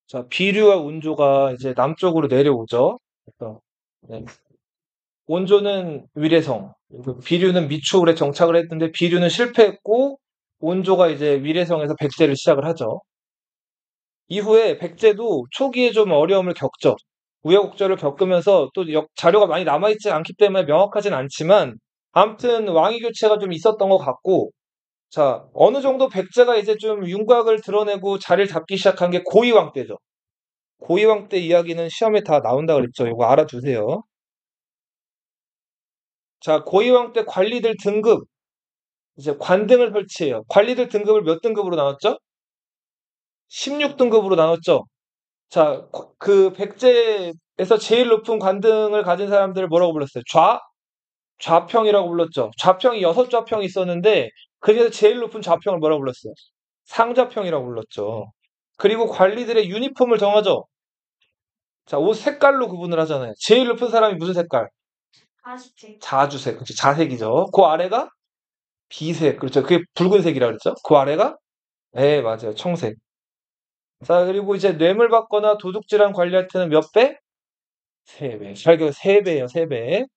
자, 비류와 온조가 이제 남쪽으로 내려오죠. 그래서 네. 온조는 위례성, 그리고 비류는 미추홀에 정착을 했는데 비류는 실패했고 온조가 이제 위례성에서 백제를 시작을 하죠. 이후에 백제도 초기에 좀 어려움을 겪죠. 우여곡절을 겪으면서 또 자료가 많이 남아있지 않기 때문에 명확하진 않지만 아무튼 왕위 교체가 좀 있었던 것 같고 자, 어느 정도 백제가 이제 좀 윤곽을 드러내고 자리를 잡기 시작한 게 고이왕 때죠. 고이왕 때 이야기는 시험에 다 나온다 그랬죠. 이거 알아두세요. 자, 고이왕 때 관리들 등급, 이제 관등을 설치해요. 관리들 등급을 몇 등급으로 나눴죠? 16등급으로 나눴죠. 자, 그 백제에서 제일 높은 관등을 가진 사람들을 뭐라고 불렀어요? 좌평이라고 불렀죠. 좌평이 6좌평이 있었는데 그중에서 제일 높은 좌평을 뭐라고 불렀어요? 상좌평이라고 불렀죠. 그리고 관리들의 유니폼을 정하죠. 자, 옷 색깔로 구분을 하잖아요. 제일 높은 사람이 무슨 색깔? 자주색, 그렇죠. 자색이죠. 그 아래가 비색, 그렇죠. 그게 붉은색이라 그랬죠. 그 아래가 네, 맞아요. 청색. 자, 그리고 이제 뇌물 받거나 도둑질한 관리할 때는 몇 배? 3배. 잘 세 배예요, 3배.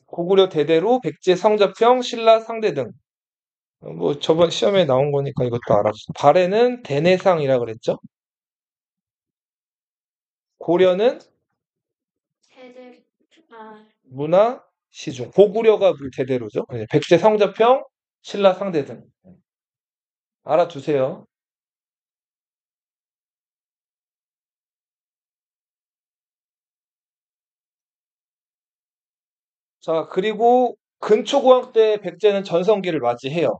고구려 대대로 백제 성자평 신라 상대 등. 뭐 저번 시험에 나온 거니까 이것도 알았어. 발해는 대내상이라 그랬죠. 고려는 문화 시중. 고구려가 대대로죠. 네, 백제 성자평 신라 상대 등. 알아두세요. 자, 그리고 근초고왕 때 백제는 전성기를 맞이해요.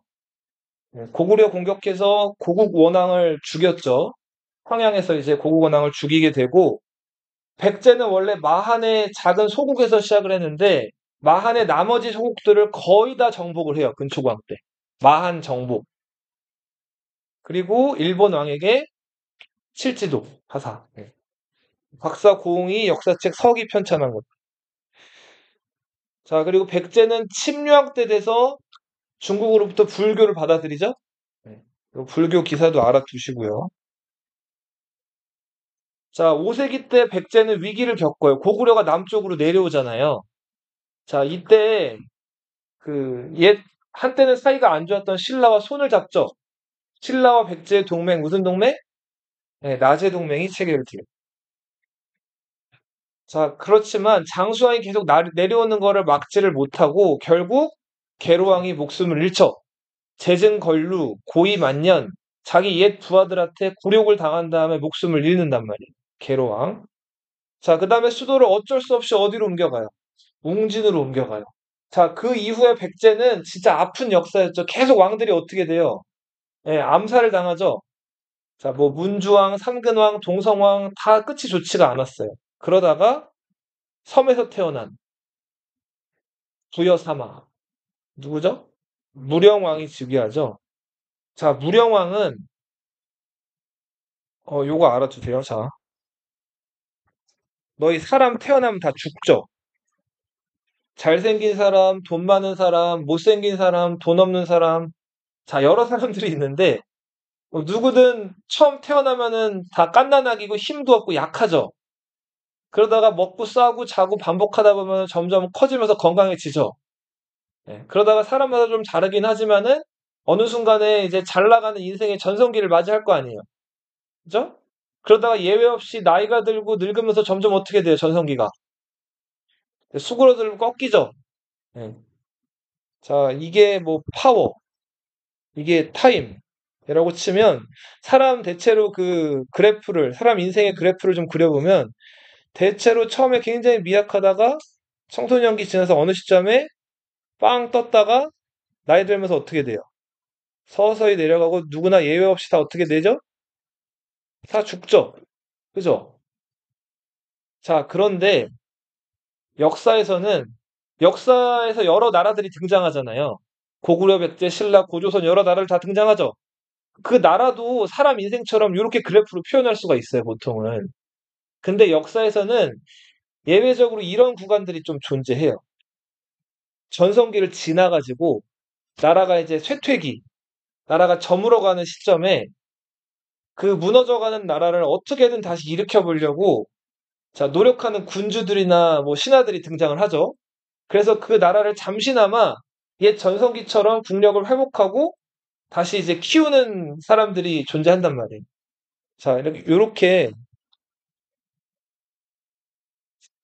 네, 고구려 공격해서 고국 원왕을 죽였죠. 황양에서 이제 고국 원왕을 죽이게 되고 백제는 원래 마한의 작은 소국에서 시작을 했는데 마한의 나머지 소국들을 거의 다 정복을 해요. 근초고왕 때. 마한 정복. 그리고 일본 왕에게 칠지도 하사. 네. 박사고웅이 역사책 서기 편찬한 것. 자, 그리고 백제는 침략 때 돼서 중국으로부터 불교를 받아들이죠. 네. 요 불교 기사도 알아두시고요. 자, 5세기 때 백제는 위기를 겪어요. 고구려가 남쪽으로 내려오잖아요. 자, 이때 한때는 사이가 안 좋았던 신라와 손을 잡죠. 신라와 백제의 동맹, 무슨 동맹? 네, 나제 동맹이 체결돼요. 자, 그렇지만 장수왕이 계속 내려오는 거를 막지를 못하고 결국 계로왕이 목숨을 잃죠. 재증걸루, 고이만년, 자기 옛 부하들한테 굴욕을 당한 다음에 목숨을 잃는단 말이에요. 계로왕. 자, 그 다음에 수도를 어쩔 수 없이 어디로 옮겨가요? 웅진으로 옮겨가요. 자, 그 이후에 백제는 진짜 아픈 역사였죠. 계속 왕들이 어떻게 돼요? 예, 암살을 당하죠. 자, 뭐 문주왕, 삼근왕, 동성왕 다 끝이 좋지가 않았어요. 그러다가 섬에서 태어난 부여사마 누구죠? 무령왕이 즉위하죠. 자, 무령왕은 요거 알아두세요. 자, 너희 사람 태어나면 다 죽죠. 잘생긴 사람, 돈 많은 사람, 못생긴 사람, 돈 없는 사람, 자, 여러 사람들이 있는데 누구든 처음 태어나면은 다 갓난아기고 힘도 없고 약하죠. 그러다가 먹고 싸고 자고 반복하다 보면 점점 커지면서 건강해지죠. 예, 그러다가 사람마다 좀 다르긴 하지만은 어느 순간에 이제 잘 나가는 인생의 전성기를 맞이할 거 아니에요. 그죠? 그러다가 예외 없이 나이가 들고 늙으면서 점점 어떻게 돼요, 전성기가? 수그러들고 꺾이죠. 예. 자, 이게 뭐 파워, 이게 타임이라고 치면 사람 대체로 사람 인생의 그래프를 좀 그려보면 대체로 처음에 굉장히 미약하다가 청소년기 지나서 어느 시점에 빵 떴다가 나이 들면서 어떻게 돼요? 서서히 내려가고 누구나 예외 없이 다 어떻게 되죠? 다 죽죠. 그죠? 자, 그런데 역사에서는 역사에서 여러 나라들이 등장하잖아요. 고구려, 백제, 신라, 고조선 여러 나라를 다 등장하죠. 그 나라도 사람 인생처럼 이렇게 그래프로 표현할 수가 있어요, 보통은. 근데 역사에서는 예외적으로 이런 구간들이 좀 존재해요. 전성기를 지나가지고 나라가 이제 쇠퇴기, 나라가 저물어가는 시점에 그 무너져가는 나라를 어떻게든 다시 일으켜 보려고 자, 노력하는 군주들이나 뭐 신하들이 등장을 하죠. 그래서 그 나라를 잠시나마 옛 전성기처럼 국력을 회복하고 다시 이제 키우는 사람들이 존재한단 말이에요. 자, 요렇게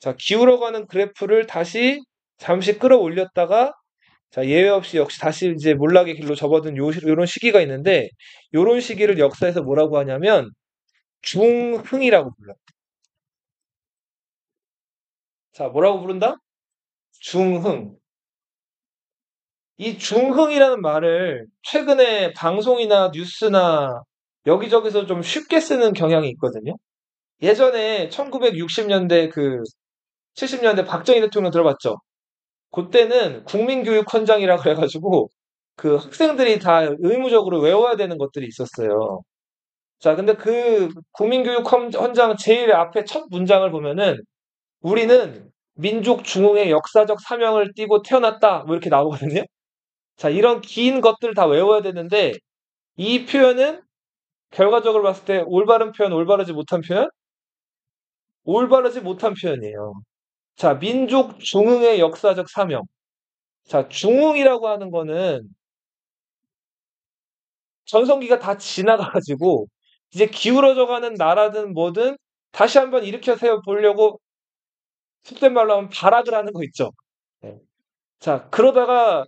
자, 기울어가는 그래프를 다시 잠시 끌어올렸다가 자, 예외 없이 역시 다시 이제 몰락의 길로 접어든 요런 시기가 있는데 요런 시기를 역사에서 뭐라고 하냐면 중흥이라고 불러요. 자, 뭐라고 부른다? 중흥. 이 중흥이라는 말을 최근에 방송이나 뉴스나 여기저기서 좀 쉽게 쓰는 경향이 있거든요. 예전에 1960년대 70년대 박정희 대통령 들어봤죠? 그때는 국민교육헌장이라 그래가지고 그 학생들이 다 의무적으로 외워야 되는 것들이 있었어요. 자, 근데 그 국민교육헌장 제일 앞에 첫 문장을 보면은 우리는 민족 중흥의 역사적 사명을 띠고 태어났다. 뭐 이렇게 나오거든요. 자, 이런 긴 것들을 다 외워야 되는데 이 표현은 결과적으로 봤을 때 올바른 표현, 올바르지 못한 표현? 올바르지 못한 표현이에요. 자, 민족 중흥의 역사적 사명. 자, 중흥이라고 하는 거는 전성기가 다 지나가가지고 이제 기울어져 가는 나라든 뭐든 다시 한번 일으켜 세워 보려고 속된 말로 하면 발악을 하는 거 있죠. 네. 자, 그러다가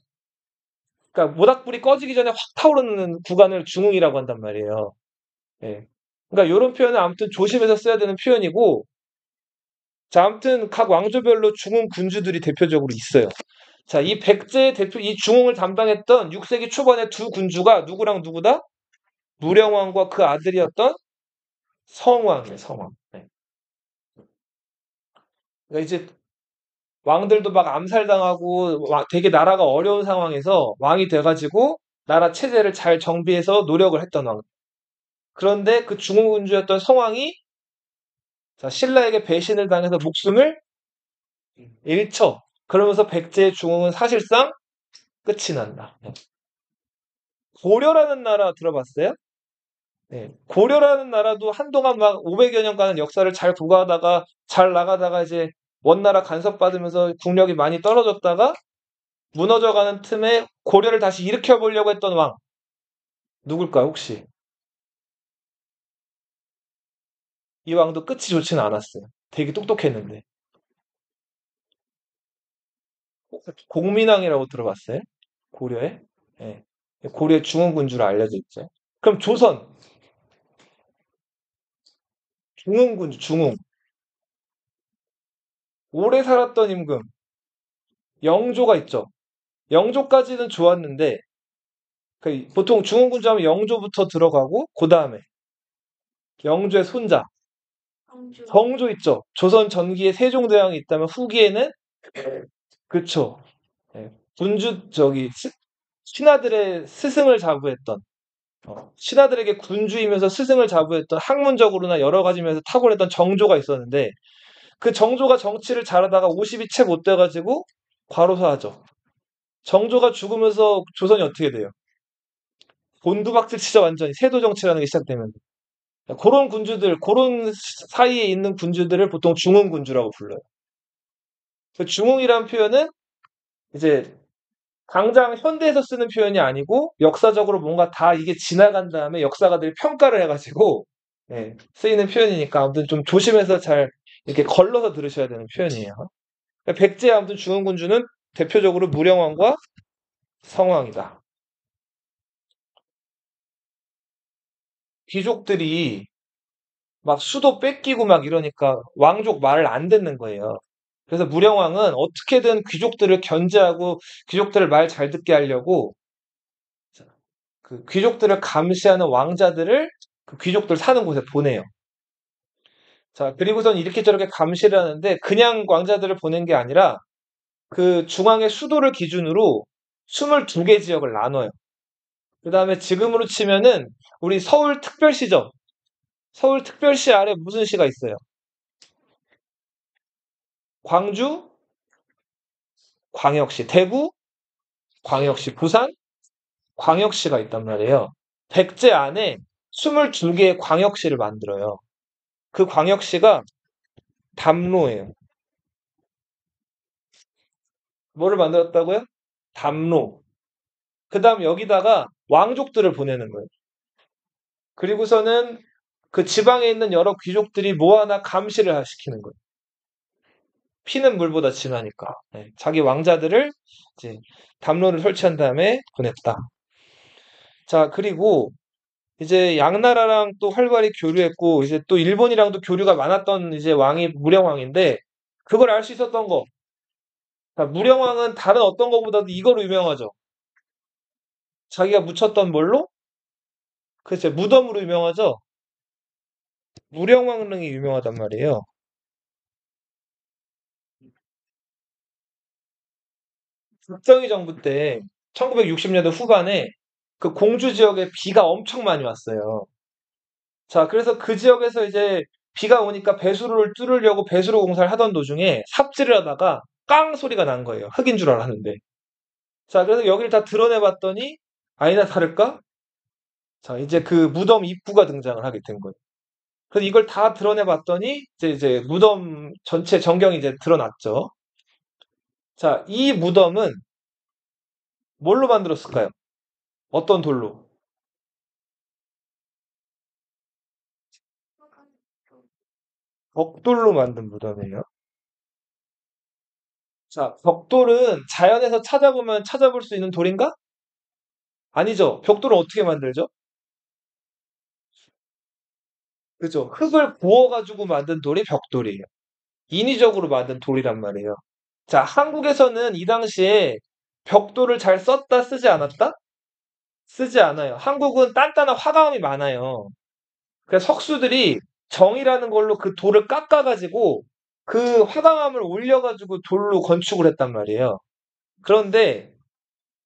그러니까 모닥불이 꺼지기 전에 확 타오르는 구간을 중흥이라고 한단 말이에요. 예. 그러니까 요런 표현은 아무튼 조심해서 써야 되는 표현이고 자, 아무튼 각 왕조별로 중흥 군주들이 대표적으로 있어요. 자, 이 백제의 대표 이 중흥을 담당했던 6세기 초반의 두 군주가 누구랑 누구다? 무령왕과 그 아들이었던 성왕이에요, 성왕. 네. 그러니까 이제 왕들도 막 암살당하고 되게 나라가 어려운 상황에서 왕이 돼가지고 나라 체제를 잘 정비해서 노력을 했던 왕. 그런데 그 중흥군주였던 성왕이 자, 신라에게 배신을 당해서 목숨을 잃죠. 그러면서 백제의 중흥은 사실상 끝이 난다. 네. 고려라는 나라 들어봤어요? 네. 고려라는 나라도 한동안 막 500여 년간은 역사를 잘 구가하다가 잘 나가다가 이제 원나라 간섭받으면서 국력이 많이 떨어졌다가 무너져가는 틈에 고려를 다시 일으켜 보려고 했던 왕. 누굴까요, 혹시? 이 왕도 끝이 좋지는 않았어요. 되게 똑똑했는데. 공민왕이라고 들어봤어요? 고려에? 예. 고려의 중흥군주로 알려져 있죠. 그럼 조선, 중흥군주, 중흥. 오래 살았던 임금, 영조가 있죠. 영조까지는 좋았는데, 보통 중흥군주 하면 영조부터 들어가고, 그 다음에 영조의 손자, 성조 있죠. 조선 전기에 세종대왕이 있다면 후기에는, 그쵸. 예, 신하들의 스승을 자부했던, 신하들에게 군주이면서 스승을 자부했던 학문적으로나 여러 가지 면에서 탁월했던 정조가 있었는데, 그 정조가 정치를 잘하다가 50이 채 못 돼가지고 과로사하죠. 정조가 죽으면서 조선이 어떻게 돼요? 곤두박질 치자 완전히 세도 정치라는 게 시작되면 그런 군주들, 그런 사이에 있는 군주들을 보통 중흥군주라고 불러요. 그 중흥이란 표현은 이제 당장 현대에서 쓰는 표현이 아니고 역사적으로 뭔가 다 이게 지나간 다음에 역사가들이 평가를 해가지고 예, 쓰이는 표현이니까 아무튼 좀 조심해서 잘 이렇게 걸러서 들으셔야 되는 표현이에요. 백제 아무튼 중흥군주는 대표적으로 무령왕과 성왕이다. 귀족들이 막 수도 뺏기고 막 이러니까 왕족 말을 안 듣는 거예요. 그래서 무령왕은 어떻게든 귀족들을 견제하고 귀족들을 말 잘 듣게 하려고 그 귀족들을 감시하는 왕자들을 그 귀족들 사는 곳에 보내요. 자, 그리고선 이렇게 저렇게 감시를 하는데 그냥 왕자들을 보낸 게 아니라 그 중앙의 수도를 기준으로 22개 지역을 나눠요. 그 다음에 지금으로 치면은 우리 서울특별시죠. 서울특별시 아래 무슨 시가 있어요? 광주, 광역시, 대구, 광역시, 부산, 광역시가 있단 말이에요. 백제 안에 22개의 광역시를 만들어요. 그 광역시가 담로예요. 뭐를 만들었다고요? 담로. 그 다음 여기다가 왕족들을 보내는 거예요. 그리고서는 그 지방에 있는 여러 귀족들이 뭐 하나 감시를 시키는 거예요. 피는 물보다 진하니까. 네, 자기 왕자들을 이제 담로를 설치한 다음에 보냈다. 자, 그리고 이제 양나라랑 또 활발히 교류했고, 이제 또 일본이랑도 교류가 많았던 이제 왕이 무령왕인데, 그걸 알 수 있었던 거. 자, 무령왕은 다른 어떤 거보다도 이거로 유명하죠. 자기가 묻혔던 뭘로? 글쎄, 무덤으로 유명하죠. 무령왕릉이 유명하단 말이에요. 국정희 정부 때 1960년대 후반에 그 공주 지역에 비가 엄청 많이 왔어요. 자, 그래서 그 지역에서 이제 비가 오니까 배수로를 뚫으려고 배수로 공사를 하던 도중에 삽질을 하다가 깡 소리가 난 거예요. 흙인 줄 알았는데. 자, 그래서 여기를 다 드러내 봤더니 아니나 다를까? 자, 이제 그 무덤 입구가 등장을 하게 된 거예요. 그래서 이걸 다 드러내 봤더니 이제 무덤 전체 전경이 이제 드러났죠. 자, 이 무덤은 뭘로 만들었을까요? 어떤 돌로? 벽돌로 만든 무덤이에요. 자, 벽돌은 자연에서 찾아보면 찾아볼 수 있는 돌인가? 아니죠. 벽돌은 어떻게 만들죠? 그죠. 흙을 부어가지고 만든 돌이 벽돌이에요. 인위적으로 만든 돌이란 말이에요. 자, 한국에서는 이 당시에 벽돌을 잘 썼다 쓰지 않았다? 쓰지 않아요. 한국은 단단한 화강암이 많아요. 그래서 석수들이 정이라는 걸로 그 돌을 깎아가지고 그 화강암을 올려가지고 돌로 건축을 했단 말이에요. 그런데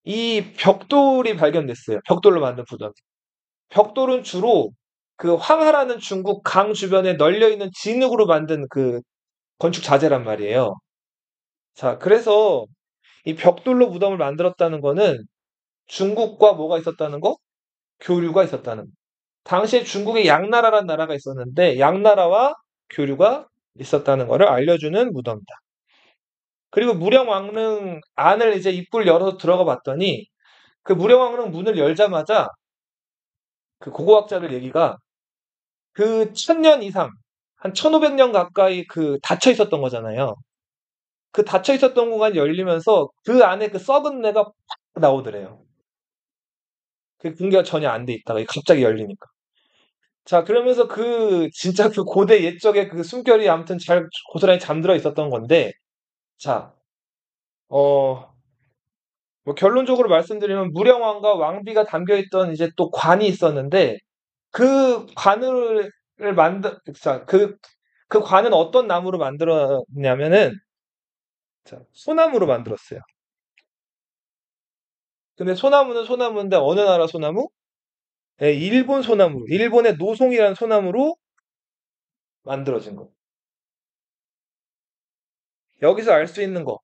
이 벽돌이 발견됐어요. 벽돌로 만든 부담. 벽돌은 주로 그 황하라는 중국 강 주변에 널려 있는 진흙으로 만든 그 건축 자재란 말이에요. 자, 그래서 이 벽돌로 무덤을 만들었다는 거는 중국과 뭐가 있었다는 거? 교류가 있었다는 거. 당시에 중국에 양나라라는 나라가 있었는데 양나라와 교류가 있었다는 것을 알려주는 무덤이다. 그리고 무령왕릉 안을 이제 입구를 열어서 들어가 봤더니 그 무령왕릉 문을 열자마자 그 고고학자들 얘기가 그 1000년 이상, 한 1500년 가까이 그 닫혀 있었던 거잖아요. 그 닫혀 있었던 공간이 열리면서 그 안에 그 썩은 내가 팍 나오더래요. 그 공기가 전혀 안 돼 있다가 갑자기 열리니까. 자, 그러면서 그 진짜 그 고대 옛적의 그 숨결이 아무튼 잘 고스란히 잠들어 있었던 건데, 자, 어, 뭐 결론적으로 말씀드리면 무령왕과 왕비가 담겨 있던 이제 또 관이 있었는데 그 관을 자, 그 관은 어떤 나무로 만들었냐면은 자, 소나무로 만들었어요. 근데 소나무는 소나무인데 어느 나라 소나무? 예, 일본 소나무, 일본의 노송이라는 소나무로 만들어진 거. 여기서 알 수 있는 거.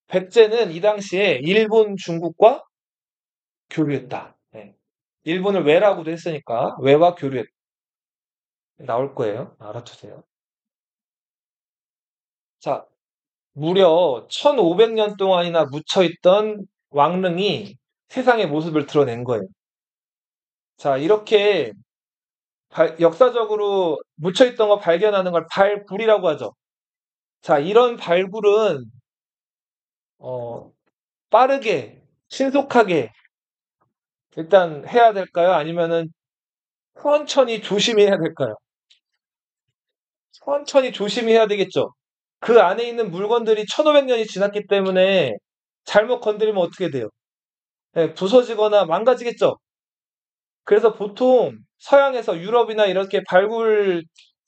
백제는 이 당시에 일본, 중국과 교류했다. 예. 일본을 왜라고도 했으니까 왜와 교류했다. 나올 거예요. 알아두세요. 자, 무려 1500년 동안이나 묻혀있던 왕릉이 세상의 모습을 드러낸 거예요. 자, 이렇게 역사적으로 묻혀있던 거 발견하는 걸 발굴이라고 하죠. 자, 이런 발굴은 어, 빠르게, 신속하게 일단 해야 될까요? 아니면은 천천히 조심히 해야 될까요? 천천히 조심히 해야 되겠죠. 그 안에 있는 물건들이 1500년이 지났기 때문에 잘못 건드리면 어떻게 돼요? 예, 부서지거나 망가지겠죠. 그래서 보통 서양에서 유럽이나 이렇게 발굴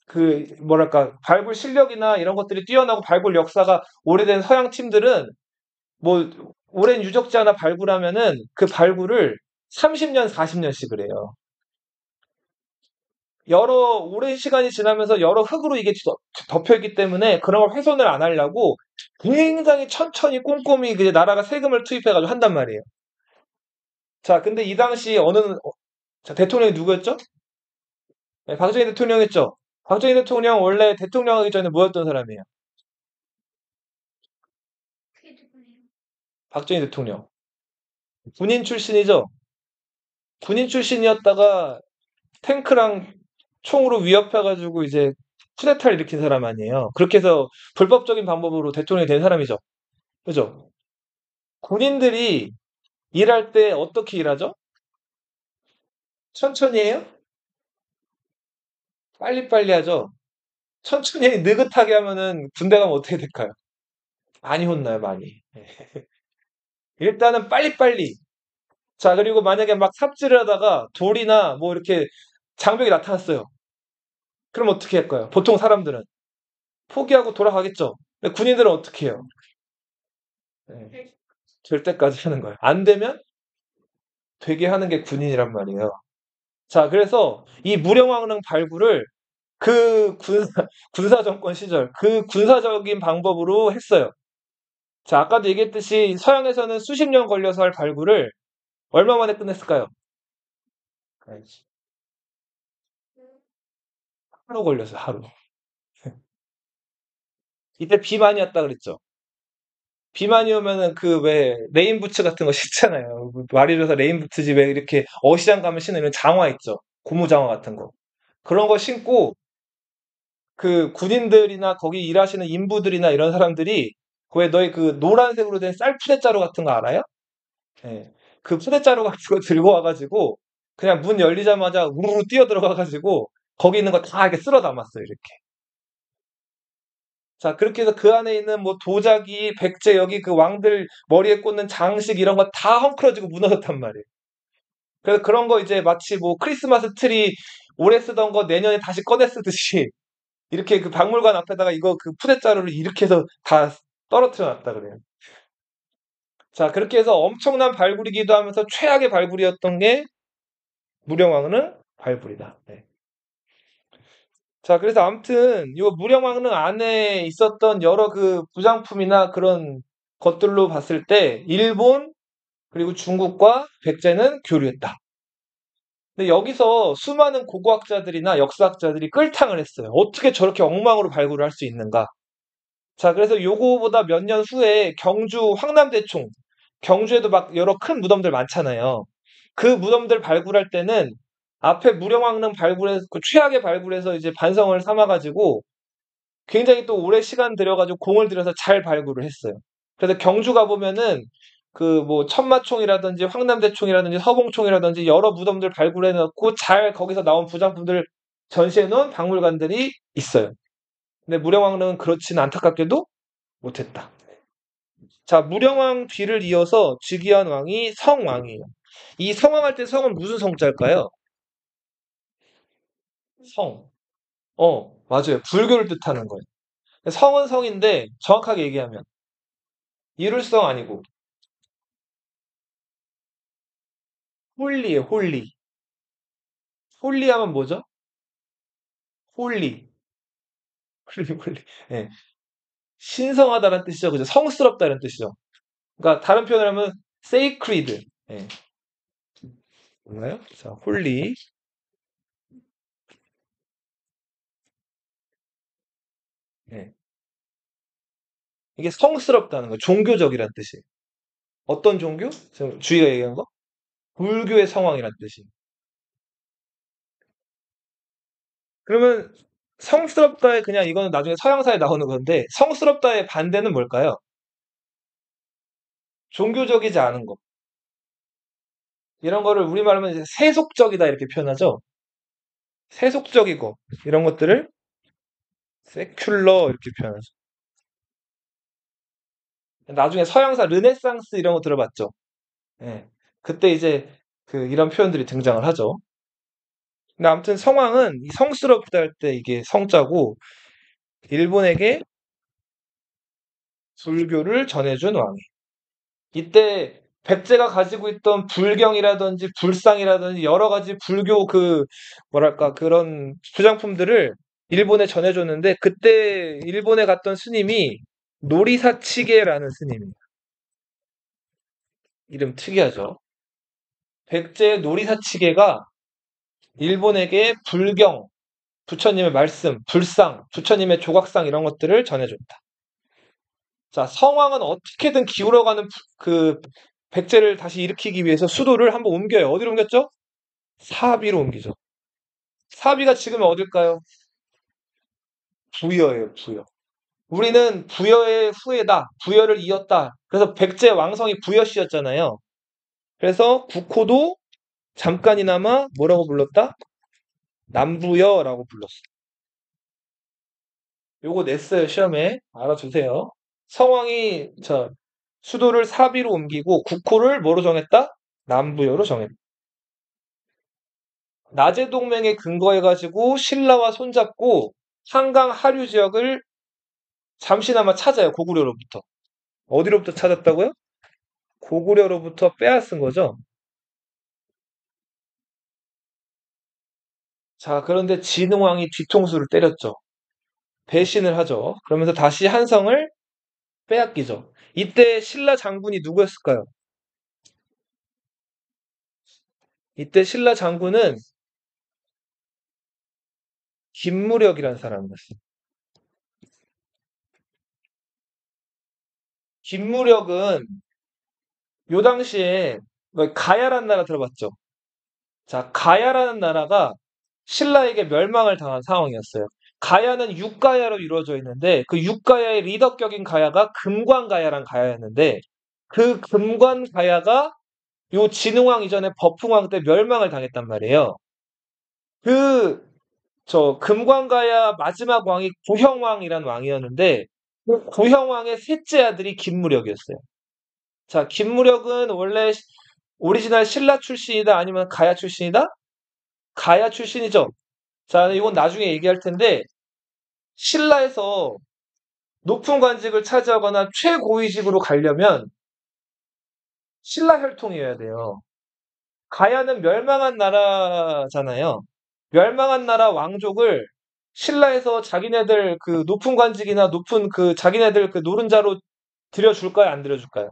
그 뭐랄까 발굴 실력이나 이런 것들이 뛰어나고 발굴 역사가 오래된 서양 팀들은 뭐 오랜 유적지 하나 발굴하면은 그 발굴을 30년, 40년씩을 해요. 여러 오랜 시간이 지나면서 여러 흙으로 이게 덮여 있기 때문에 그런 걸 훼손을 안 하려고 굉장히 천천히 꼼꼼히 그 나라가 세금을 투입해가지고 한단 말이에요. 자, 근데 이 당시 자, 대통령이 누구였죠? 네, 박정희 대통령 했죠. 박정희 대통령 원래 대통령 하기 전에 뭐였던 사람이에요? 박정희 대통령. 군인 출신이죠. 군인 출신이었다가 탱크랑 총으로 위협해가지고 이제 쿠데타를 일으킨 사람 아니에요. 그렇게 해서 불법적인 방법으로 대통령이 된 사람이죠. 그죠? 군인들이 일할 때 어떻게 일하죠? 천천히 해요? 빨리빨리 하죠? 천천히 느긋하게 하면은 군대 가면 어떻게 될까요? 많이 혼나요, 많이. 예. 일단은 빨리빨리. 자, 그리고 만약에 막 삽질을 하다가 돌이나 뭐 이렇게 장벽이 나타났어요. 그럼 어떻게 할까요? 보통 사람들은 포기하고 돌아가겠죠. 근데 군인들은 어떻게 해요? 예, 될 때까지 하는 거예요. 안 되면 되게 하는 게 군인이란 말이에요. 자, 그래서 이 무령왕릉 발굴을 그 군사 정권 시절 그 군사적인 방법으로 했어요. 자, 아까도 얘기했듯이 서양에서는 수십 년 걸려서 할 발굴을 얼마 만에 끝냈을까요? 하루 걸렸어요, 하루. 이때 비 많이 왔다 그랬죠. 비 많이 오면은 그 왜 레인부츠 같은 거 신잖아요. 말이려서 레인부츠지 왜 이렇게 어시장 가면 신는 이런 장화 있죠. 고무장화 같은 거. 그런 거 신고 그 군인들이나 거기 일하시는 인부들이나 이런 사람들이 왜 너희 그 노란색으로 된 쌀 푸대자루 같은 거 알아요? 예. 그 푸대자루 같은 거 들고 와가지고 그냥 문 열리자마자 우르르 뛰어 들어가가지고 거기 있는 거 다 이렇게 쓸어 담았어요, 이렇게. 자, 그렇게 해서 그 안에 있는 뭐 도자기, 백제, 여기 그 왕들 머리에 꽂는 장식 이런 거 다 헝클어지고 무너졌단 말이에요. 그래서 그런 거 이제 마치 뭐 크리스마스 트리 올해 쓰던 거 내년에 다시 꺼내 쓰듯이 이렇게 그 박물관 앞에다가 이거 그 푸대자루를 이렇게 해서 다 떨어뜨려 놨다 그래요. 자, 그렇게 해서 엄청난 발굴이기도 하면서 최악의 발굴이었던 게 무령왕릉 발굴이다. 네. 자, 그래서 아무튼 이 무령왕릉 안에 있었던 여러 그 부장품이나 그런 것들로 봤을 때 일본 그리고 중국과 백제는 교류했다. 근데 여기서 수많은 고고학자들이나 역사학자들이 끌탕을 했어요. 어떻게 저렇게 엉망으로 발굴을 할 수 있는가? 자, 그래서 요거보다 몇 년 후에 경주 황남대총, 경주에도 막 여러 큰 무덤들 많잖아요. 그 무덤들 발굴할 때는 앞에 무령왕릉 발굴해서 그 최악의 발굴해서 이제 반성을 삼아가지고 굉장히 또 오래 시간 들여가지고 공을 들여서 잘 발굴을 했어요. 그래서 경주 가보면은 그 뭐 천마총이라든지 황남대총이라든지 서봉총이라든지 여러 무덤들 발굴해 놓고 잘 거기서 나온 부장품들을 전시해 놓은 박물관들이 있어요. 근데 무령왕릉은 그렇지는 안타깝게도 못했다. 자, 무령왕 뒤를 이어서 즉위한 왕이 성왕이에요. 이 성왕할 때 성은 무슨 성자일까요? 성. 맞아요. 불교를 뜻하는 거예요. 성은 성인데 정확하게 얘기하면 이룰성 아니고 홀리예요. 홀리. 홀리하면 뭐죠? 홀리. 홀리, 홀리. 예. 신성하다는 뜻이죠. 그죠? 성스럽다는 뜻이죠. 그러니까 다른 표현을 하면 sacred. 예. 뭔가요? 자, 홀리. 예. 이게 성스럽다는 거, 종교적이라는 뜻이에요. 어떤 종교? 지금 주희가 얘기한 거? 불교의 성왕이라는 뜻이. 그러면 성스럽다의 그냥 이거는 나중에 서양사에 나오는 건데 성스럽다의 반대는 뭘까요? 종교적이지 않은 것. 이런 거를 우리말하면 이제 세속적이다 이렇게 표현하죠. 세속적이고 이런 것들을 세큘러 이렇게 표현하죠. 나중에 서양사 르네상스 이런 거 들어봤죠. 예. 그때 이제 그 이런 표현들이 등장을 하죠. 근데 아무튼 성왕은 이 성스럽다 할 때 이게 성자고 일본에게 불교를 전해준 왕이. 이때 백제가 가지고 있던 불경이라든지 불상이라든지 여러 가지 불교 그 뭐랄까 그런 부장품들을 일본에 전해줬는데 그때 일본에 갔던 스님이 노리사치게라는 스님이에요. 이름 특이하죠. 백제 노리사치게가 일본에게 불경, 부처님의 말씀, 불상, 부처님의 조각상 이런 것들을 전해줬다. 자, 성왕은 어떻게든 기울어가는 그 백제를 다시 일으키기 위해서 수도를 한번 옮겨요. 어디로 옮겼죠? 사비로 옮기죠. 사비가 지금 어딜까요? 부여예요, 부여. 우리는 부여의 후예다. 부여를 이었다. 그래서 백제 왕성이 부여씨였잖아요. 그래서 국호도 잠깐이나마 뭐라고 불렀다? 남부여라고 불렀어. 요거 냈어요, 시험에. 알아두세요. 성왕이 수도를 사비로 옮기고 국호를 뭐로 정했다? 남부여로 정했다. 나제동맹에 근거해가지고 신라와 손잡고 한강 하류 지역을 잠시나마 찾아요, 고구려로부터. 어디로부터 찾았다고요? 고구려로부터 빼앗은 거죠. 자, 그런데 진흥왕이 뒤통수를 때렸죠. 배신을 하죠. 그러면서 다시 한성을 빼앗기죠. 이때 신라 장군이 누구였을까요? 이때 신라 장군은 김무력이라는 사람이었어요. 김무력은 요 당시에 가야라는 나라 들어봤죠? 자, 가야라는 나라가 신라에게 멸망을 당한 상황이었어요. 가야는 육가야로 이루어져 있는데 그 육가야의 리더격인 가야가 금관가야란 가야였는데 그 금관가야가 요 진흥왕 이전에 버풍왕 때 멸망을 당했단 말이에요. 그 금관가야 마지막 왕이 구형왕이란 왕이었는데 그 구형왕의 셋째 아들이 김무력이었어요. 자, 김무력은 원래 오리지널 신라 출신이다 아니면 가야 출신이다? 가야 출신이죠. 자, 이건 나중에 얘기할 텐데 신라에서 높은 관직을 차지하거나 최고위직으로 가려면 신라 혈통이어야 돼요. 가야는 멸망한 나라잖아요. 멸망한 나라 왕족을 신라에서 자기네들 그 높은 관직이나 높은 그 자기네들 그 노른자로 들여줄까요? 안 들여줄까요?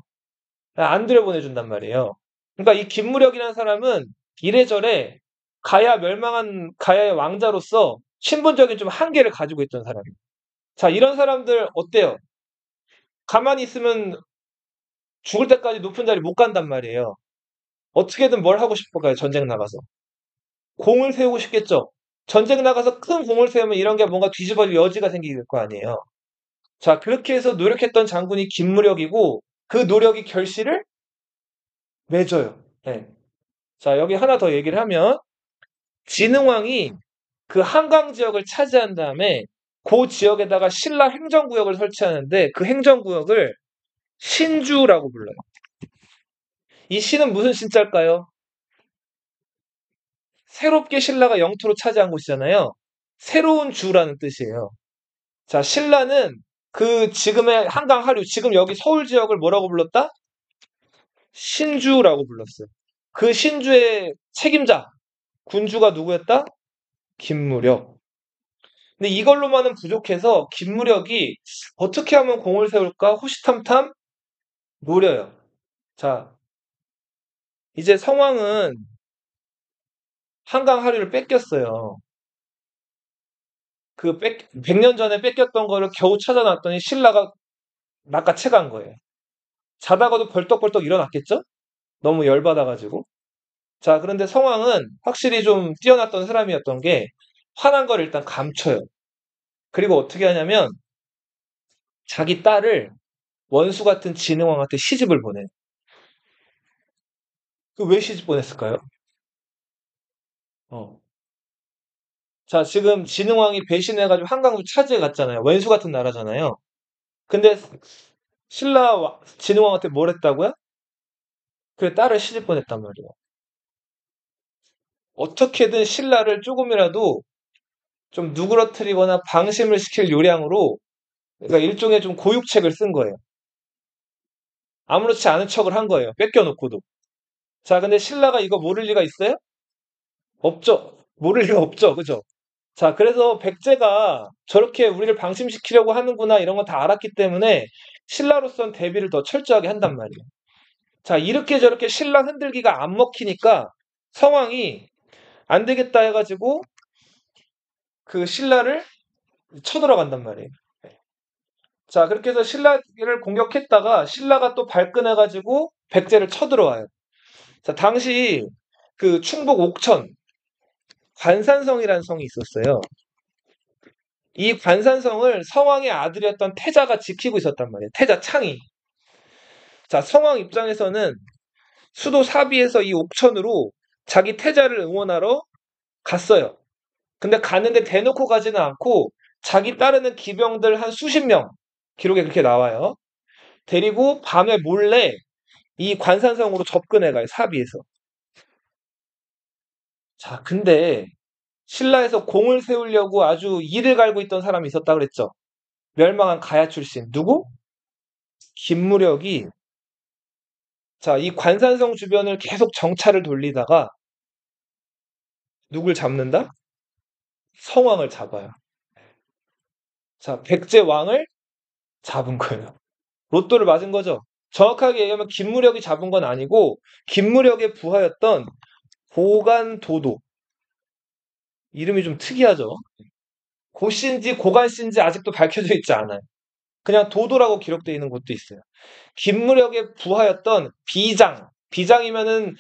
안 들여보내준단 말이에요. 그러니까 이 김무력이라는 사람은 이래저래 가야 멸망한 가야의 왕자로서 신분적인 좀 한계를 가지고 있던 사람이에요. 자, 이런 사람들 어때요? 가만히 있으면 죽을 때까지 높은 자리 못 간단 말이에요. 어떻게든 뭘 하고 싶을까요? 전쟁 나가서. 공을 세우고 싶겠죠? 전쟁 나가서 큰 공을 세우면 이런 게 뭔가 뒤집어질 여지가 생길 거 아니에요. 자, 그렇게 해서 노력했던 장군이 김무력이고 그 노력이 결실을 맺어요. 네. 자, 여기 하나 더 얘기를 하면 진흥왕이 그 한강 지역을 차지한 다음에 그 지역에다가 신라 행정구역을 설치하는데 그 행정구역을 신주라고 불러요. 이 신은 무슨 신자일까요? 새롭게 신라가 영토로 차지한 곳이잖아요. 새로운 주라는 뜻이에요. 자, 신라는 그 지금의 한강 하류, 지금 여기 서울 지역을 뭐라고 불렀다? 신주라고 불렀어요. 그 신주의 책임자, 군주가 누구였다? 김무력. 근데 이걸로만은 부족해서 김무력이 어떻게 하면 공을 세울까 호시탐탐 노려요. 자, 이제 성왕은 한강 하류를 뺏겼어요. 100년 전에 뺏겼던 거를 겨우 찾아놨더니 신라가 낚아채간 거예요. 자다가도 벌떡벌떡 일어났겠죠? 너무 열받아가지고. 자, 그런데 성왕은 확실히 좀 뛰어났던 사람이었던 게 화난 걸 일단 감춰요. 그리고 어떻게 하냐면 자기 딸을 원수 같은 진흥왕한테 시집을 보내요. 그 왜 시집 보냈을까요? 어. 자, 지금 진흥왕이 배신해가지고 한강을 차지해 갔잖아요. 원수 같은 나라잖아요. 근데 진흥왕한테 뭘 했다고요? 그 딸을 시집 보냈단 말이에요. 어떻게든 신라를 조금이라도 좀 누그러뜨리거나 방심을 시킬 요량으로 그러니까 일종의 좀 고육책을 쓴 거예요. 아무렇지 않은 척을 한 거예요. 뺏겨놓고도. 자, 근데 신라가 이거 모를 리가 있어요? 없죠. 모를 리가 없죠. 그죠? 자, 그래서 백제가 저렇게 우리를 방심시키려고 하는구나 이런 거 다 알았기 때문에 신라로선 대비를 더 철저하게 한단 말이에요. 자, 이렇게 저렇게 신라 흔들기가 안 먹히니까 성왕이 안 되겠다 해가지고 그 신라를 쳐들어간단 말이에요. 자, 그렇게 해서 신라를 공격했다가 신라가 또 발끈해가지고 백제를 쳐들어와요. 자, 당시 그 충북 옥천 관산성이라는 성이 있었어요. 이 관산성을 성왕의 아들이었던 태자가 지키고 있었단 말이에요. 태자 창이. 자, 성왕 입장에서는 수도 사비에서 이 옥천으로 자기 태자를 응원하러 갔어요. 근데 가는데 대놓고 가지는 않고 자기 따르는 기병들 한 수십 명, 기록에 그렇게 나와요. 데리고 밤에 몰래 이 관산성으로 접근해 가요, 사비에서. 자, 근데 신라에서 공을 세우려고 아주 이를 갈고 있던 사람이 있었다 그랬죠. 멸망한 가야 출신. 누구? 김무력이, 자, 이 관산성 주변을 계속 정찰을 돌리다가 누굴 잡는다? 성왕을 잡아요. 자, 백제 왕을 잡은 거예요. 로또를 맞은 거죠. 정확하게 얘기하면 김무력이 잡은 건 아니고 김무력의 부하였던 고간도도. 이름이 좀 특이하죠. 고씨인지 고간씨인지 아직도 밝혀져 있지 않아요. 그냥 도도라고 기록되어 있는 곳도 있어요. 김무력의 부하였던 비장. 비장이면은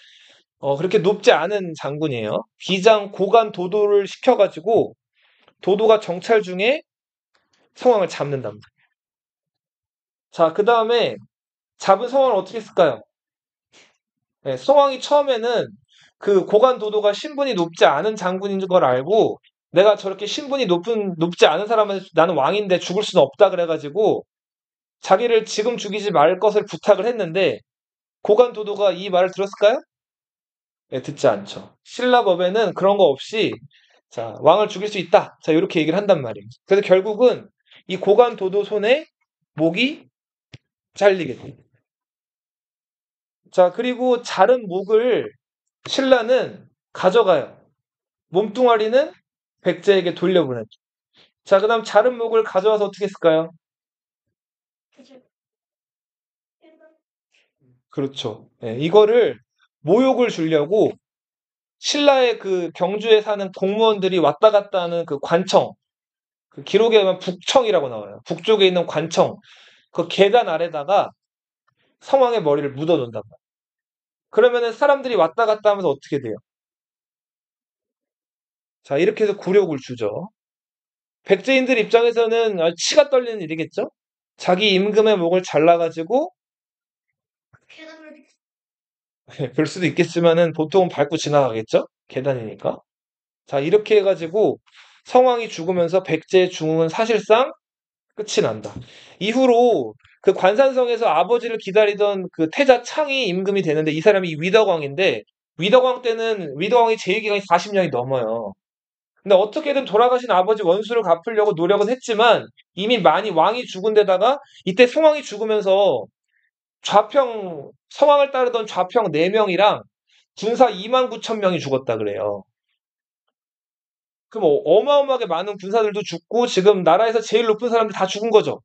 그렇게 높지 않은 장군이에요. 비장 고간도도를 시켜가지고 도도가 정찰 중에 성왕을 잡는단 말이에요. 자, 그 다음에 잡은 성왕을 어떻게 했을까요? 네, 성왕이 처음에는 그 고관 도도가 신분이 높지 않은 장군인 걸 알고 내가 저렇게 신분이 높지 않은 사람한테 나는 왕인데 죽을 수는 없다 그래가지고 자기를 지금 죽이지 말 것을 부탁을 했는데 고관 도도가 이 말을 들었을까요? 네, 듣지 않죠. 신라법에는 그런 거 없이 자, 왕을 죽일 수 있다. 자, 이렇게 얘기를 한단 말이에요. 그래서 결국은 이 고관 도도 손에 목이 잘리게 돼요. 자, 그리고 자른 목을 신라는 가져가요. 몸뚱아리는 백제에게 돌려보냈죠. 자, 그 다음 자른 목을 가져와서 어떻게 했을까요? 그렇죠. 예, 이거를 모욕을 주려고 신라의 그 경주에 사는 공무원들이 왔다 갔다 하는 그 관청, 그 기록에 보면 북청이라고 나와요. 북쪽에 있는 관청, 그 계단 아래다가 성왕의 머리를 묻어놓는단 말이에요. 그러면은 사람들이 왔다 갔다 하면서 어떻게 돼요? 자, 이렇게 해서 굴욕을 주죠. 백제인들 입장에서는 치가 떨리는 일이겠죠? 자기 임금의 목을 잘라가지고 별 수도 있겠지만은 보통은 밟고 지나가겠죠? 계단이니까. 자, 이렇게 해가지고 성왕이 죽으면서 백제의 중흥은 사실상 끝이 난다. 이후로 그 관산성에서 아버지를 기다리던 그 태자 창이 임금이 되는데 이 사람이 위덕왕인데 위덕왕 때는 위덕왕이 재위기간이 40년이 넘어요. 근데 어떻게든 돌아가신 아버지 원수를 갚으려고 노력은 했지만 이미 많이 왕이 죽은 데다가 이때 성왕이 죽으면서 좌평, 성왕을 따르던 좌평 4명이랑 군사 2만 9천 명이 죽었다 그래요. 그럼 어마어마하게 많은 군사들도 죽고 지금 나라에서 제일 높은 사람들 다 죽은 거죠.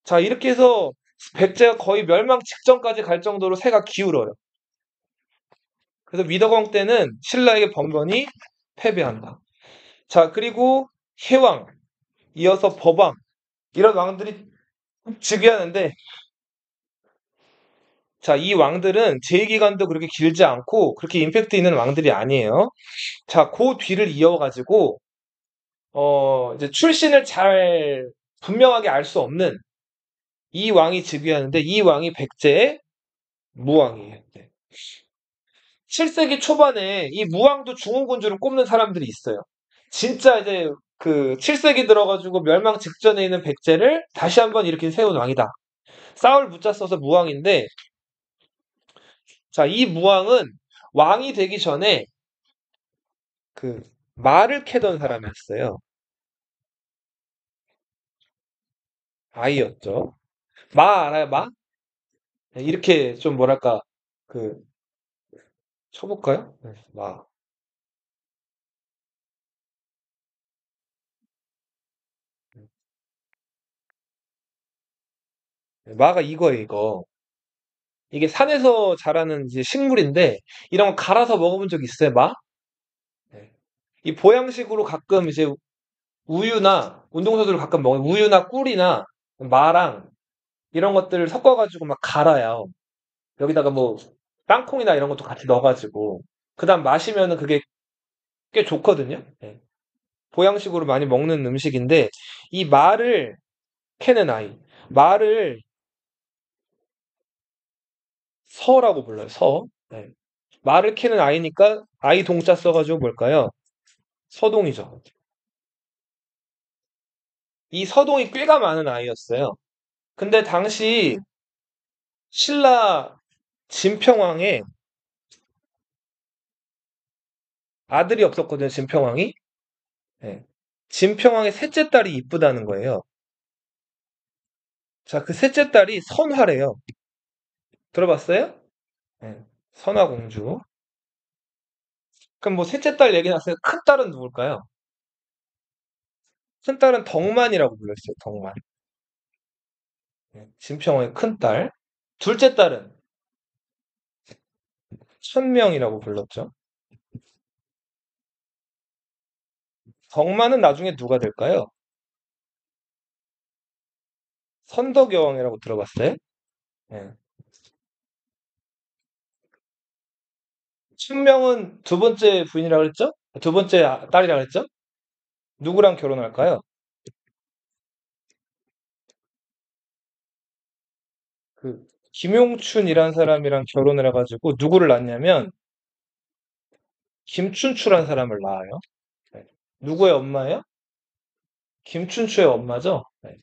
자, 이렇게 해서 백제가 거의 멸망 직전까지 갈 정도로 세가 기울어요. 그래서 위덕왕 때는 신라에게 번번이 패배한다. 자, 그리고 해왕, 이어서 법왕, 이런 왕들이 즉위하는데, 자, 이 왕들은 재위기간도 그렇게 길지 않고 그렇게 임팩트 있는 왕들이 아니에요. 자, 그 뒤를 이어가지고 이제 출신을 잘 분명하게 알 수 없는 이 왕이 즉위하는데 이 왕이 백제의 무왕이에요. 네. 7세기 초반에 이 무왕도 중흥군주를 꼽는 사람들이 있어요. 진짜 이제 그 7세기 들어가지고 멸망 직전에 있는 백제를 다시 한번 이렇게 세운 왕이다. 싸울 무자 써서 무왕인데, 자, 이 무왕은 왕이 되기 전에 그 말을 캐던 사람이었어요. 아이였죠. 마 알아요? 마? 네, 이렇게 좀 뭐랄까 그 쳐볼까요? 네, 마. 네, 마가 이거예요, 이거. 이게 산에서 자라는 이제 식물인데 이런 거 갈아서 먹어본 적 있어요, 마? 네. 이 보양식으로 가끔 이제 우유나 운동선수들 가끔 먹는 우유나 꿀이나 마랑 이런 것들을 섞어가지고 막 갈아요. 여기다가 뭐 땅콩이나 이런 것도 같이 넣어가지고 그다음 마시면은 그게 꽤 좋거든요. 예. 보양식으로 많이 먹는 음식인데 이 말을 캐는 아이, 말을 서라고 불러요. 서. 네. 말을 캐는 아이니까 아이 동자 써가지고 뭘까요? 서동이죠. 이 서동이 꽤가 많은 아이였어요. 근데 당시 신라 진평왕의 아들이 없었거든요. 진평왕이. 네. 진평왕의 셋째 딸이 이쁘다는 거예요. 자, 그 셋째 딸이 선화래요. 들어봤어요? 네. 선화공주. 그럼 뭐 셋째 딸 얘기 나왔어요. 큰 딸은 누굴까요? 큰 딸은 덕만이라고 불렸어요. 덕만. 네. 진평왕의 큰 딸. 둘째 딸은 천명이라고 불렀죠. 덕만은 나중에 누가 될까요? 선덕여왕이라고 들어봤어요? 네. 천명은 두 번째 부인이라고 그랬죠? 두 번째 딸이라고 그랬죠? 누구랑 결혼할까요? 그 김용춘이란 사람이랑 결혼을 해가지고 누구를 낳냐면 김춘추란 사람을 낳아요. 네. 누구의 엄마예요? 김춘추의 엄마죠. 네.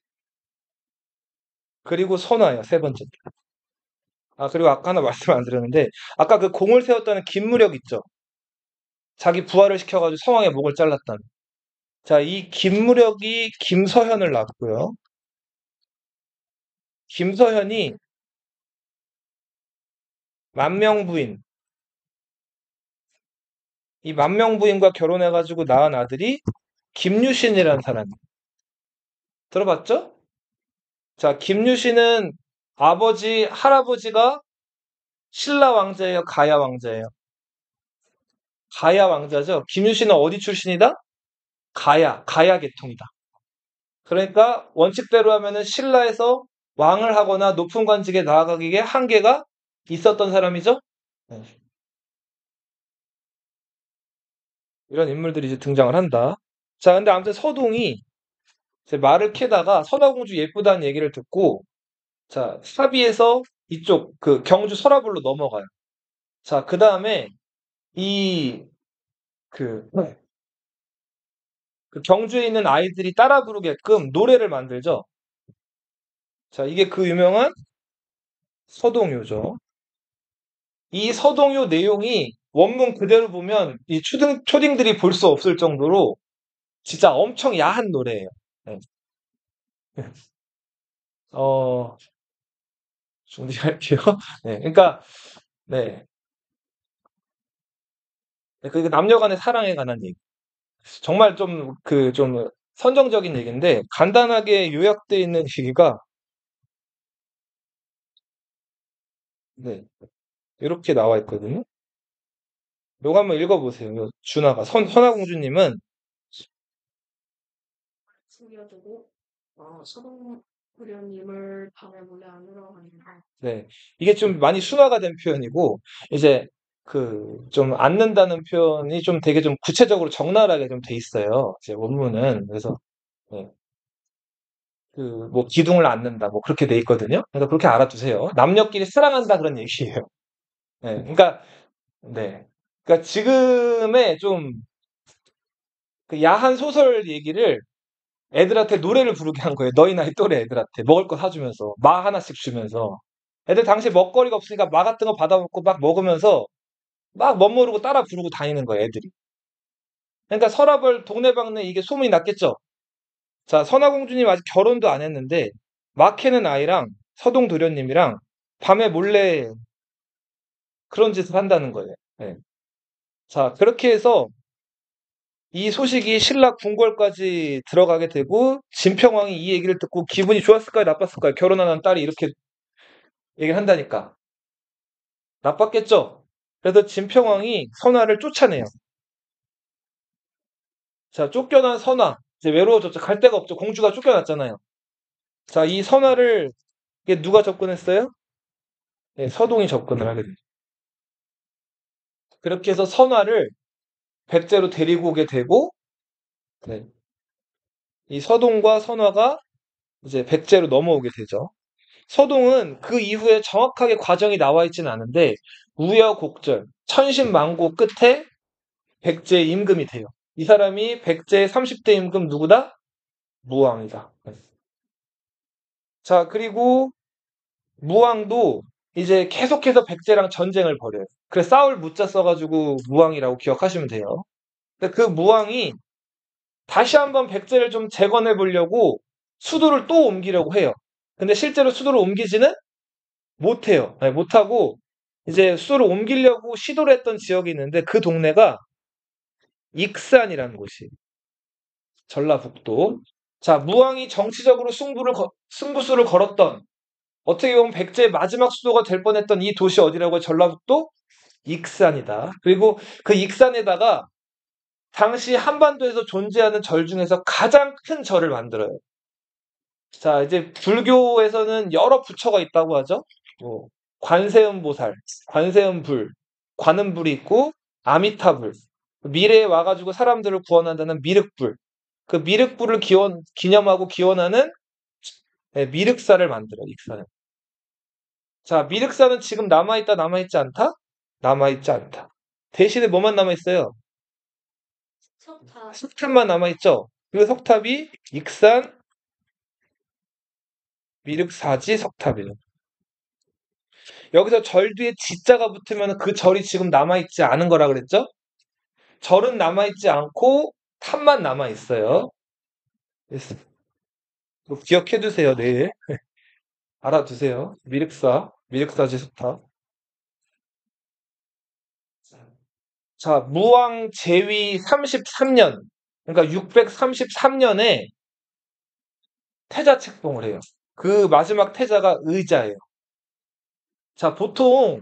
그리고 선화예요. 세 번째. 아, 그리고 아까 하나 말씀 안 드렸는데 아까 그 공을 세웠다는 김무력 있죠. 자기 부하를 시켜가지고 성왕의 목을 잘랐다는. 자, 이 김무력이 김서현을 낳았고요. 김서현이 만명부인, 이 만명부인과 결혼해가지고 낳은 아들이 김유신이라는 사람. 들어봤죠? 자, 김유신은 아버지, 할아버지가 신라 왕자예요? 가야 왕자예요? 가야 왕자죠? 김유신은 어디 출신이다? 가야 계통이다. 그러니까 원칙대로 하면은 신라에서 왕을 하거나 높은 관직에 나아가기에 한계가 있었던 사람이죠? 네. 이런 인물들이 이제 등장을 한다. 자, 근데 아무튼 서동이 제 말을 캐다가 선화공주 예쁘다는 얘기를 듣고 자, 사비에서 이쪽 그 경주 서라불로 넘어가요. 자, 그다음에 이 그 그 경주에 있는 아이들이 따라 부르게끔 노래를 만들죠. 자, 이게 그 유명한 서동요죠. 이 서동요 내용이 원문 그대로 보면 이 초딩들이 볼 수 없을 정도로 진짜 엄청 야한 노래예요. 네. 어, 정리할게요. 네, 그러니까 네, 그 남녀 간의 사랑에 관한 얘기. 정말 좀 선정적인 얘기인데 간단하게 요약되어 있는 얘기가 네, 이렇게 나와 있거든요. 요거 한번 읽어보세요. 준하가 선화공주님은 숨겨두고 서동부령님을 밤에 몰래 안으러 갑니다. 네, 이게 좀 많이 순화가 된 표현이고 이제 그 좀 앉는다는 표현이 좀 되게 좀 구체적으로 적나라하게 좀 돼 있어요. 제 원문은 그래서 네, 그 뭐 기둥을 앉는다 뭐 그렇게 돼 있거든요. 그래서 그렇게 알아두세요. 남녀끼리 사랑한다 그런 얘기예요. 네, 그러니까 네, 그러니까 지금의 좀 그 야한 소설 얘기를 애들한테 노래를 부르게 한 거예요. 너희 나이 또래 애들한테 먹을 거 사주면서 마 하나씩 주면서 애들 당시 먹거리가 없으니까 마 같은 거 받아먹고 막 먹으면서 막 멋모르고 따라 부르고 다니는 거예요, 애들이. 그러니까 서라벌 동네방네 이게 소문이 났겠죠. 자, 선화공주님 아직 결혼도 안 했는데 마캐는 아이랑 서동도련님이랑 밤에 몰래 그런 짓을 한다는 거예요. 네. 자, 그렇게 해서 이 소식이 신라 궁궐까지 들어가게 되고 진평왕이 이 얘기를 듣고 기분이 좋았을까요? 나빴을까요? 결혼하는 딸이 이렇게 얘기를 한다니까. 나빴겠죠? 그래서 진평왕이 선화를 쫓아내요. 자, 쫓겨난 선화. 이제 외로워졌죠. 갈 데가 없죠. 공주가 쫓겨났잖아요. 자, 이 선화를 이게 누가 접근했어요? 네, 서동이 접근을 하게 되죠. 그렇게 해서 선화를 백제로 데리고 오게 되고, 네, 이 서동과 선화가 이제 백제로 넘어오게 되죠. 서동은 그 이후에 정확하게 과정이 나와 있지는 않은데 우여곡절, 천신만고 끝에 백제 임금이 돼요. 이 사람이 백제 30대 임금 누구다? 무왕이다. 자, 그리고 무왕도 이제 계속해서 백제랑 전쟁을 벌여요. 그래서 싸울 무자 써가지고 무왕이라고 기억하시면 돼요. 근데 그 무왕이 다시 한번 백제를 좀 재건해 보려고 수도를 또 옮기려고 해요. 근데 실제로 수도를 옮기지는 못해요. 네, 못하고 이제 수도를 옮기려고 시도를 했던 지역이 있는데 그 동네가 익산이라는 곳이 전라북도. 자, 무왕이 정치적으로 승부수를 걸었던 어떻게 보면 백제의 마지막 수도가 될 뻔했던 이 도시 어디라고요? 전라북도 익산이다. 그리고 그 익산에다가 당시 한반도에서 존재하는 절 중에서 가장 큰 절을 만들어요. 자, 이제 불교에서는 여러 부처가 있다고 하죠. 뭐, 관세음보살, 관세음불, 관음불이 있고, 아미타불. 미래에 와가지고 사람들을 구원한다는 미륵불. 그 미륵불을 기념하고 기원하는 미륵사를 만들어요, 익산은. 자, 미륵사는 지금 남아있다, 남아있지 않다? 남아있지 않다. 대신에 뭐만 남아있어요? 석탑만 남아있죠? 그 석탑이 익산 미륵사지 석탑이에요. 여기서 절 뒤에 지자가 붙으면 그 절이 지금 남아있지 않은 거라 그랬죠? 절은 남아있지 않고 탑만 남아있어요. 그래서 이거 기억해두세요, 내일. 알아두세요. 미륵사지 석탑. 자, 무왕 제위 33년, 그러니까 633년에 태자 책봉을 해요. 그 마지막 태자가 의자예요. 자, 보통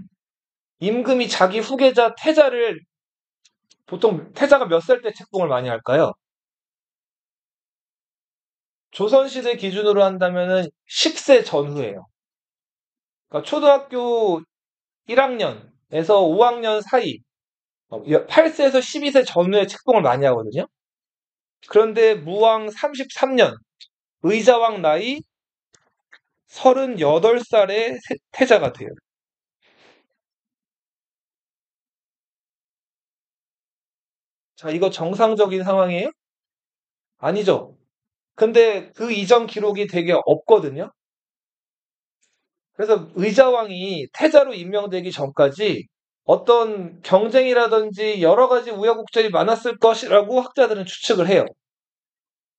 임금이 자기 후계자 태자를 보통 태자가 몇 살 때 책봉을 많이 할까요? 조선시대 기준으로 한다면은 10세 전후예요. 그러니까 초등학교 1학년에서 5학년 사이, 8세에서 12세 전후에 책봉을 많이 하거든요. 그런데 무왕 33년, 의자왕 나이 38살에 태자가 돼요. 자, 이거 정상적인 상황이에요? 아니죠. 근데 그 이전 기록이 되게 없거든요. 그래서 의자왕이 태자로 임명되기 전까지 어떤 경쟁이라든지 여러 가지 우여곡절이 많았을 것이라고 학자들은 추측을 해요.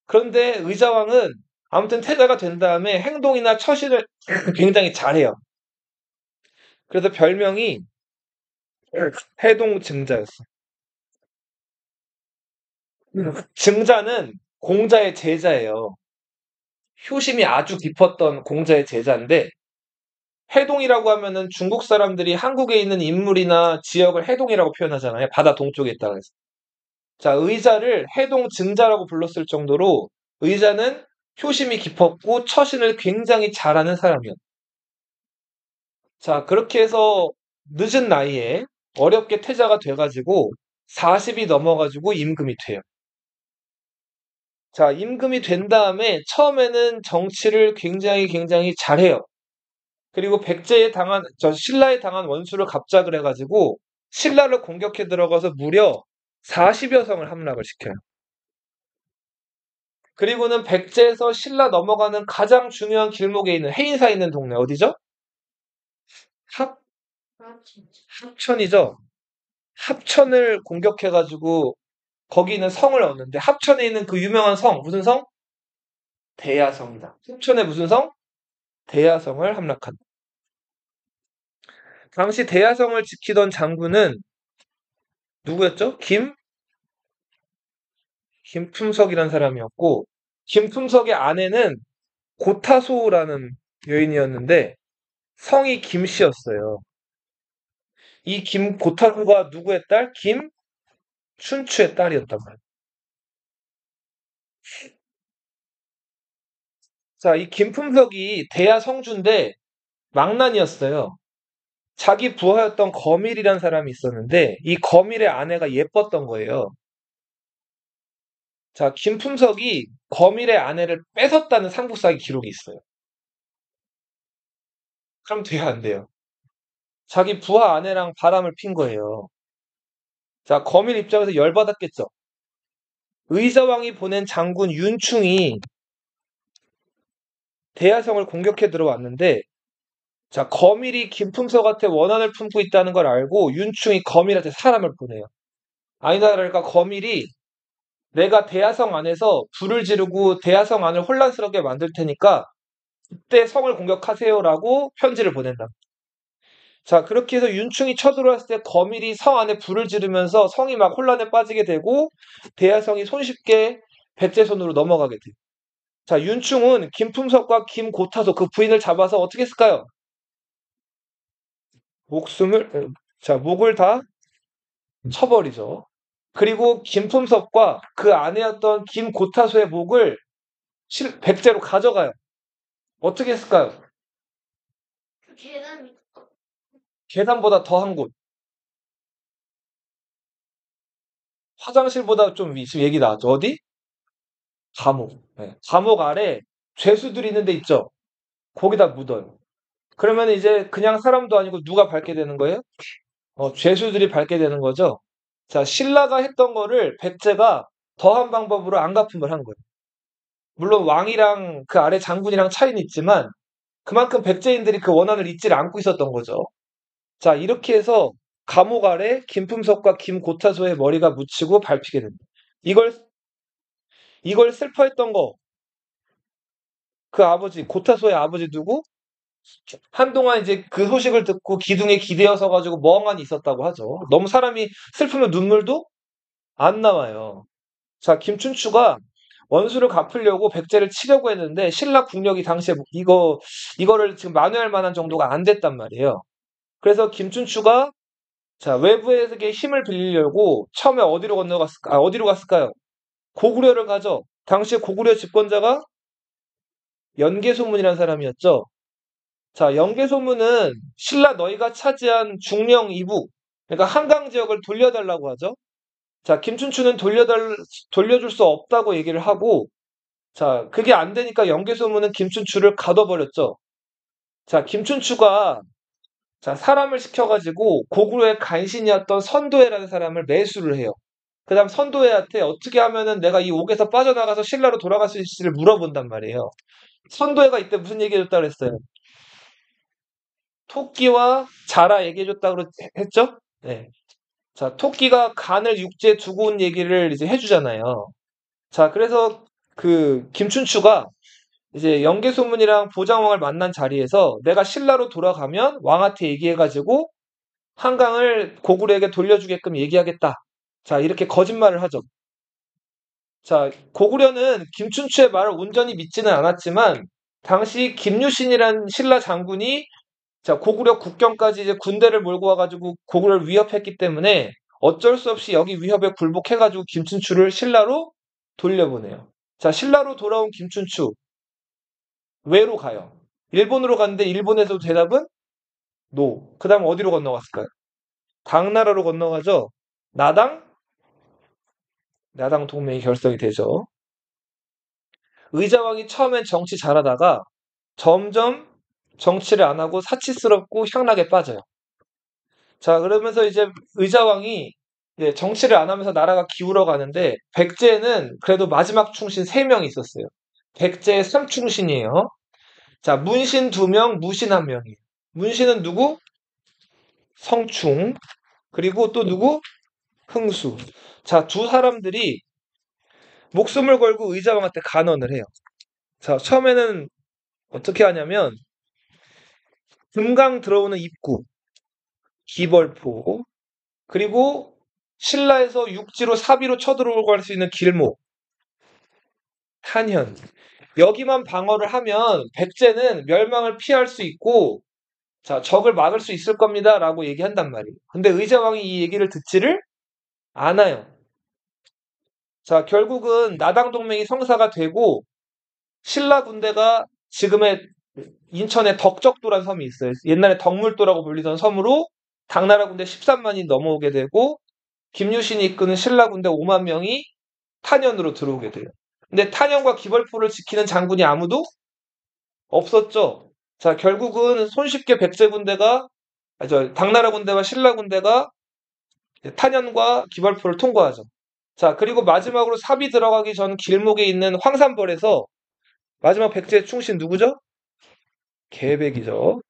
그런데 의자왕은 아무튼 태자가 된 다음에 행동이나 처신을 굉장히 잘해요. 그래서 별명이 해동증자였어. 증자는 공자의 제자예요. 효심이 아주 깊었던 공자의 제자인데 해동이라고 하면은 중국 사람들이 한국에 있는 인물이나 지역을 해동이라고 표현하잖아요. 바다 동쪽에 있다 그래서. 자, 의자를 해동 증자라고 불렀을 정도로 의자는 효심이 깊었고 처신을 굉장히 잘하는 사람이었. 자, 그렇게 해서 늦은 나이에 어렵게 태자가 돼가지고 40이 넘어가지고 임금이 돼요. 자, 임금이 된 다음에 처음에는 정치를 굉장히 잘해요. 그리고 신라에 당한 원수를 갑작을 해가지고 신라를 공격해 들어가서 무려 40여 성을 함락을 시켜요. 그리고는 백제에서 신라 넘어가는 가장 중요한 길목에 있는 해인사에 있는 동네 어디죠? 합 합천이죠. 합천을 공격해가지고 거기 있는 성을 얻는데 합천에 있는 그 유명한 성 무슨 성? 대야성이다. 합천의 무슨 성? 대야성을 함락한다. 당시 대야성을 지키던 장군은 누구였죠? 김품석이라는 사람이었고 김품석의 아내는 고타소라는 여인이었는데 성이 김씨였어요. 이 고타소가 누구의 딸? 김춘추의 딸이었단 말이에요. 자, 이 김품석이 대야 성주인데 망난이었어요. 자기 부하였던 거밀이란 사람이 있었는데 이 거밀의 아내가 예뻤던 거예요. 자, 김품석이 거밀의 아내를 뺏었다는 상국사기 기록이 있어요. 그럼 돼야 안 돼요? 자기 부하 아내랑 바람을 핀 거예요. 자, 거밀 입장에서 열받았겠죠. 의자왕이 보낸 장군 윤충이 대야성을 공격해 들어왔는데, 자, 거밀이 김품석한테 원한을 품고 있다는 걸 알고 윤충이 거밀한테 사람을 보내요. 아니다 그러니까 거밀이 내가 대야성 안에서 불을 지르고 대야성 안을 혼란스럽게 만들 테니까 그때 성을 공격하세요라고 편지를 보낸다. 자, 그렇게 해서 윤충이 쳐들어왔을 때 거밀이 성 안에 불을 지르면서 성이 막 혼란에 빠지게 되고 대야성이 손쉽게 백제 손으로 넘어가게 돼요. 자, 윤충은 김품석과 김고타소 그 부인을 잡아서 어떻게 했을까요? 목숨을 자, 목을 다 쳐버리죠. 그리고 김품석과 그 아내였던 김고타소의 목을 백제로 가져가요. 어떻게 했을까요? 계단 계단보다 더한 곳, 화장실보다 좀 지금 얘기 나왔죠. 어디? 감옥. 네. 감옥 아래 죄수들이 있는 데 있죠. 거기다 묻어요. 그러면 이제 그냥 사람도 아니고 누가 밟게 되는 거예요? 죄수들이 밟게 되는 거죠. 자, 신라가 했던 거를 백제가 더한 방법으로 안갚음을 한 거예요. 물론 왕이랑 그 아래 장군이랑 차이는 있지만 그만큼 백제인들이 그 원한을 잊지를 않고 있었던 거죠. 자, 이렇게 해서 감옥 아래 김품석과 김고타소의 머리가 묻히고 밟히게 됩니다. 이걸 이걸 슬퍼했던 거 그 아버지 고타소의 아버지 누구? 한동안 이제 그 소식을 듣고 기둥에 기대어서 가지고 멍하니 있었다고 하죠. 너무 사람이 슬프면 눈물도 안 나와요. 자, 김춘추가 원수를 갚으려고 백제를 치려고 했는데 신라 국력이 당시에 이거를 지금 만회할 만한 정도가 안 됐단 말이에요. 그래서 김춘추가 자, 외부에게 힘을 빌리려고 처음에 어디로 갔을까요? 고구려를 가죠. 당시에 고구려 집권자가 연개소문이라는 사람이었죠. 자, 연개소문은 신라 너희가 차지한 중령 이북, 그러니까 한강 지역을 돌려달라고 하죠. 자, 김춘추는 돌려줄 수 없다고 얘기를 하고, 자, 그게 안 되니까 연개소문은 김춘추를 가둬버렸죠. 자, 김춘추가 자, 사람을 시켜가지고 고구려의 간신이었던 선도회라는 사람을 매수를 해요. 그 다음 선도회한테 어떻게 하면은 내가 이 옥에서 빠져나가서 신라로 돌아갈 수 있을지를 물어본단 말이에요. 선도회가 이때 무슨 얘기해줬다고 그랬어요? 토끼와 자라 얘기해줬다고 했죠? 네. 자, 토끼가 간을 육지에 두고 온 얘기를 이제 해주잖아요. 자, 그래서 그 김춘추가 이제 연개소문이랑 보장왕을 만난 자리에서 내가 신라로 돌아가면 왕한테 얘기해가지고 한강을 고구려에게 돌려주게끔 얘기하겠다. 자, 이렇게 거짓말을 하죠. 자, 고구려는 김춘추의 말을 온전히 믿지는 않았지만 당시 김유신이란 신라 장군이 자, 고구려 국경까지 이제 군대를 몰고 와가지고 고구려를 위협했기 때문에 어쩔 수 없이 여기 위협에 굴복해가지고 김춘추를 신라로 돌려보내요. 자, 신라로 돌아온 김춘추 왜로 가요? 일본으로 갔는데 일본에서 대답은 노. 그 다음 어디로 건너갔을까요? 당나라로 건너가죠. 나당? 나당 동맹이 결성이 되죠. 의자왕이 처음엔 정치 잘하다가 점점 정치를 안 하고 사치스럽고 향락에 빠져요. 자, 그러면서 이제 의자왕이 이제 정치를 안 하면서 나라가 기울어 가는데 백제는 그래도 마지막 충신 3명이 있었어요. 백제의 3충신이에요. 자, 문신 2명, 무신 1명이에요. 문신은 누구? 성충. 그리고 또 누구? 흥수. 자, 두 사람들이 목숨을 걸고 의자왕한테 간언을 해요. 자, 처음에는 어떻게 하냐면 금강 들어오는 입구, 기벌포, 그리고 신라에서 육지로 사비로 쳐들어오고 할 수 있는 길목, 탄현. 여기만 방어를 하면 백제는 멸망을 피할 수 있고 자, 적을 막을 수 있을 겁니다라고 얘기한단 말이에요. 근데 의자왕이 이 얘기를 듣지를 않아요. 자, 결국은 나당 동맹이 성사가 되고 신라 군대가 지금의 인천에 덕적도란 섬이 있어요. 옛날에 덕물도라고 불리던 섬으로 당나라 군대 13만이 넘어오게 되고 김유신이 이끄는 신라 군대 5만 명이 탄현으로 들어오게 돼요. 근데 탄현과 기벌포를 지키는 장군이 아무도 없었죠. 자, 결국은 손쉽게 백제 군대가 당나라 군대와 신라 군대가 탄현과 기벌포를 통과하죠. 자, 그리고 마지막으로 삽이 들어가기 전 길목에 있는 황산벌에서 마지막 백제의 충신 누구죠? 계백이죠.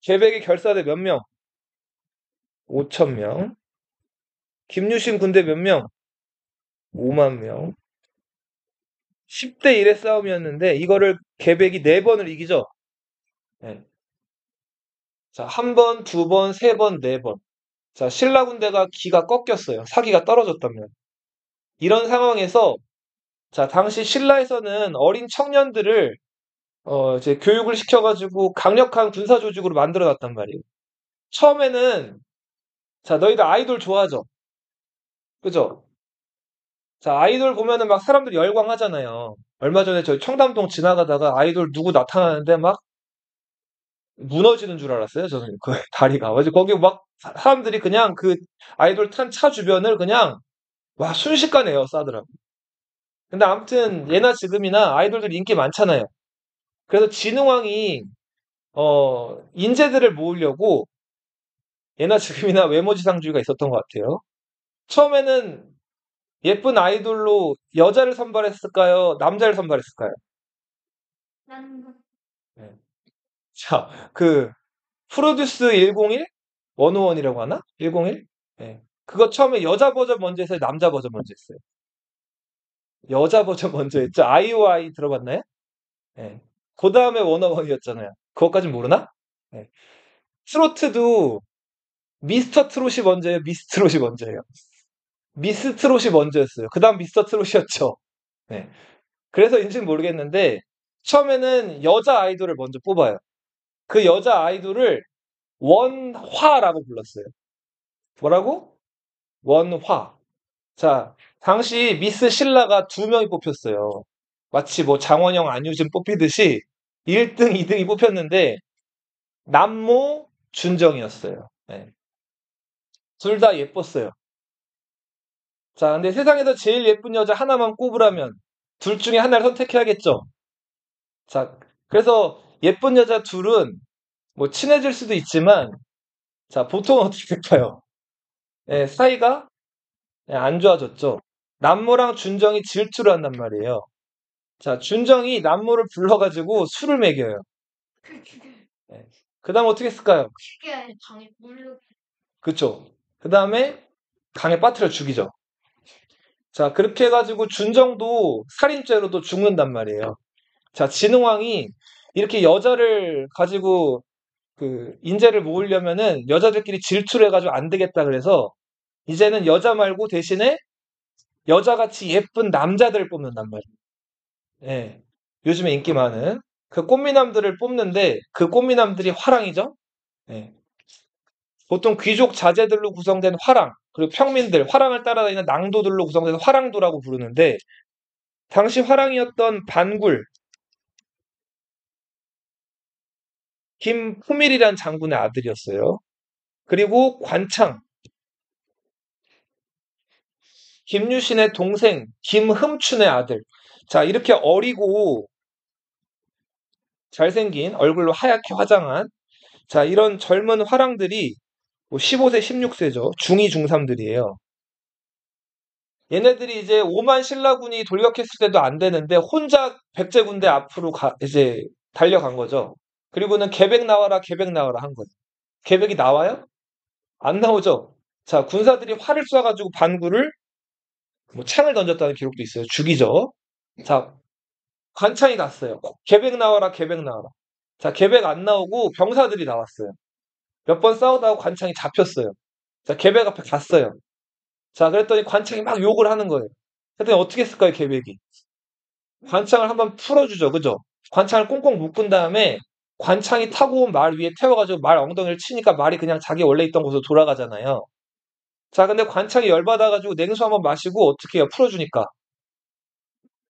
계백의 결사대 몇 명? 5천 명. 김유신 군대 몇 명? 5만 명. 10대 1의 싸움이었는데 이거를 계백이 4번을 이기죠. 네. 자, 한 번, 두 번, 세 번, 네 번. 자, 신라 군대가 기가 꺾였어요. 사기가 떨어졌다면. 이런 상황에서 자, 당시 신라에서는 어린 청년들을 이제 교육을 시켜가지고 강력한 군사 조직으로 만들어 놨단 말이에요. 처음에는 자, 너희들 아이돌 좋아하죠? 그죠? 자, 아이돌 보면은 막 사람들이 열광하잖아요. 얼마 전에 저희 청담동 지나가다가 아이돌 누구 나타나는데 막 무너지는 줄 알았어요. 저는 그 다리가. 그래서 거기 막 사람들이 그냥 그 아이돌 탄 차 주변을 그냥 와 순식간에 에워싸더라고. 근데 아무튼 예나 지금이나 아이돌들 인기 많잖아요. 그래서 진흥왕이 인재들을 모으려고 예나 지금이나 외모지상주의가 있었던 것 같아요. 처음에는 예쁜 아이돌로 여자를 선발했을까요? 남자를 선발했을까요? 네. 자, 그 프로듀스 101? 101이라고 하나? 101? 네. 그거 처음에 여자 버전 먼저 했어요? 남자 버전 먼저 했어요? 여자 버전 먼저 했죠. 아이오아이 들어봤나요? 네. 그 다음에 101이었잖아요. 그것까진 모르나? 네. 트로트도 미스터 트롯이 먼저예요? 미스 트롯이 먼저예요? 미스 트롯이 먼저였어요. 그 다음 미스터 트롯이었죠. 네. 그래서인지는 모르겠는데 처음에는 여자 아이돌을 먼저 뽑아요. 그 여자 아이돌을 원화라고 불렀어요. 뭐라고? 원화. 자, 당시 미스 신라가 2명이 뽑혔어요. 마치 뭐 장원영, 안유진 뽑히듯이 1등, 2등이 뽑혔는데 남모, 준정이었어요. 네. 둘 다 예뻤어요. 자, 근데 세상에서 제일 예쁜 여자 하나만 꼽으라면 둘 중에 하나를 선택해야겠죠. 자, 그래서 예쁜 여자 둘은 뭐 친해질 수도 있지만 자, 보통은 어떻게 될까요? 예, 사이가 안 좋아졌죠. 남모랑 준정이 질투를 한단 말이에요. 자, 준정이 남모를 불러가지고 술을 먹여요. 예. 그 다음 어떻게 했을까요? 그쵸. 그 다음에 강에 빠뜨려 죽이죠. 자, 그렇게 해가지고 준정도 살인죄로도 죽는단 말이에요. 자, 진흥왕이 이렇게 여자를 가지고 그 인재를 모으려면은 여자들끼리 질투를 해가지고 안 되겠다 그래서 이제는 여자 말고 대신에 여자같이 예쁜 남자들을 뽑는단 말이에요. 예. 요즘에 인기 많은 그 꽃미남들을 뽑는데 그 꽃미남들이 화랑이죠. 예. 보통 귀족 자제들로 구성된 화랑, 그리고 평민들, 화랑을 따라다니는 낭도들로 구성된 화랑도라고 부르는데 당시 화랑이었던 반굴, 김포밀이란 장군의 아들이었어요. 그리고 관창, 김유신의 동생 김흠춘의 아들. 자, 이렇게 어리고 잘생긴 얼굴로 하얗게 화장한 자, 이런 젊은 화랑들이 뭐 15세, 16세죠. 중2, 중3들이에요. 얘네들이 이제 오만 신라군이 돌격했을 때도 안 되는데 혼자 백제 군대 앞으로 이제 달려간 거죠. 그리고는 계백 나와라, 계백 나와라 한 거죠. 계백이 나와요? 안 나오죠. 자, 군사들이 활을 쏴가지고 반구를 뭐 창을 던졌다는 기록도 있어요. 죽이죠. 자, 관창이 갔어요. 계백 나와라, 계백 나와라. 자, 계백 안 나오고 병사들이 나왔어요. 몇 번 싸우다가 관창이 잡혔어요. 자, 계백 앞에 갔어요. 자, 그랬더니 관창이 막 욕을 하는 거예요. 그랬더니 어떻게 했을까요, 계백이? 관창을 한번 풀어주죠. 그죠? 관창을 꽁꽁 묶은 다음에 관창이 타고 온 말 위에 태워가지고 말 엉덩이를 치니까 말이 그냥 자기 원래 있던 곳으로 돌아가잖아요. 자, 근데 관창이 열받아가지고 냉수 한번 마시고 어떻게 해요? 풀어주니까.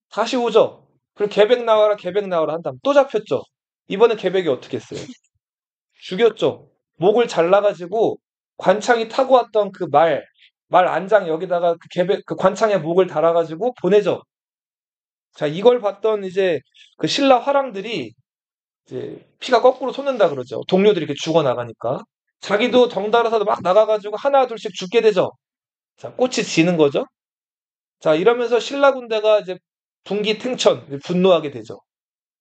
다시 오죠? 그리고 계백 나와라, 계백 나와라 한 다음 또 잡혔죠? 이번에 계백이 어떻게 했어요? 죽였죠? 목을 잘라가지고 관창이 타고 왔던 그 말 안장 여기다가 그 계백, 그 관창에 목을 달아가지고 보내죠? 자, 이걸 봤던 이제 그 신라 화랑들이 이제 피가 거꾸로 솟는다 그러죠. 동료들이 이렇게 죽어나가니까. 자기도 덩달아서 막 나가가지고 하나 둘씩 죽게 되죠. 자, 꽃이 지는 거죠. 자, 이러면서 신라 군대가 이제 분기탱천, 분노하게 되죠.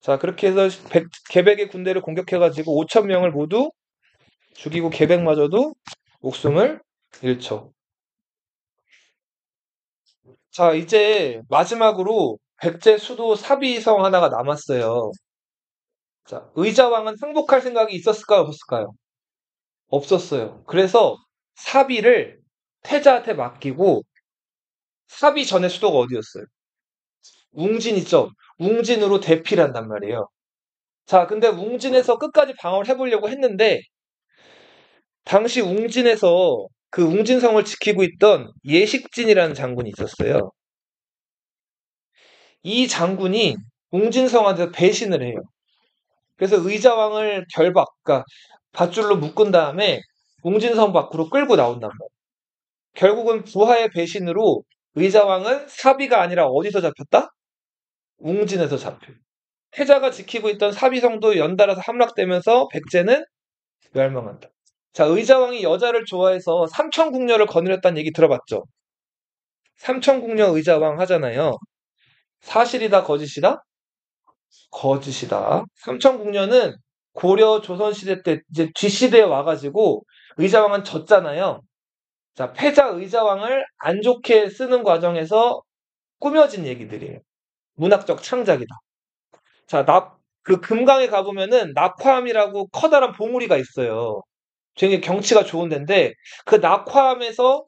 자, 그렇게 해서 계백의 군대를 공격해가지고 5천 명을 모두 죽이고 계백마저도 목숨을 잃죠. 자, 이제 마지막으로 백제 수도 사비성 하나가 남았어요. 자, 의자왕은 항복할 생각이 있었을까요, 없었을까요? 없었어요. 그래서 사비를 태자한테 맡기고 사비 전에 수도가 어디였어요? 웅진 있죠? 웅진으로 대피를 한단 말이에요. 자, 근데 웅진에서 끝까지 방어를 해보려고 했는데 당시 웅진에서 그 웅진성을 지키고 있던 예식진이라는 장군이 있었어요. 이 장군이 웅진성한테 배신을 해요. 그래서 의자왕을 그러니까 밧줄로 묶은 다음에 웅진성 밖으로 끌고 나온단 말이에요. 결국은 부하의 배신으로 의자왕은 사비가 아니라 어디서 잡혔다? 웅진에서 잡혀요. 태자가 지키고 있던 사비성도 연달아서 함락되면서 백제는 멸망한다. 자, 의자왕이 여자를 좋아해서 삼천궁녀를 거느렸다는 얘기 들어봤죠? 삼천궁녀 의자왕 하잖아요. 사실이다, 거짓이다? 거짓이다. 삼천궁녀는 고려 조선시대 때 이제 뒷시대에 와가지고 의자왕은 졌잖아요. 자, 패자 의자왕을 안 좋게 쓰는 과정에서 꾸며진 얘기들이에요. 문학적 창작이다. 자, 그 금강에 가보면은 낙화암이라고 커다란 봉우리가 있어요. 굉장히 경치가 좋은 데인데 그 낙화암에서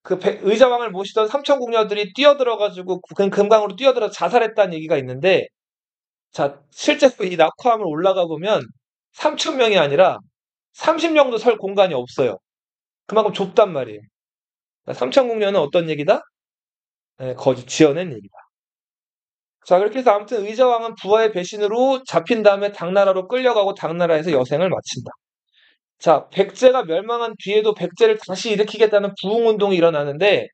그 의자왕을 모시던 삼천궁녀들이 뛰어들어가지고 그 금강으로 뛰어들어 자살했다는 얘기가 있는데 자, 실제로 이 낙화암을 올라가 보면 3천 명이 아니라 30명도 설 공간이 없어요. 그만큼 좁단 말이에요. 삼천궁녀는 어떤 얘기다? 네, 거짓 지어낸 얘기다. 자, 그렇게 해서 아무튼 의자왕은 부하의 배신으로 잡힌 다음에 당나라로 끌려가고 당나라에서 여생을 마친다. 자, 백제가 멸망한 뒤에도 백제를 다시 일으키겠다는 부흥운동이 일어나는데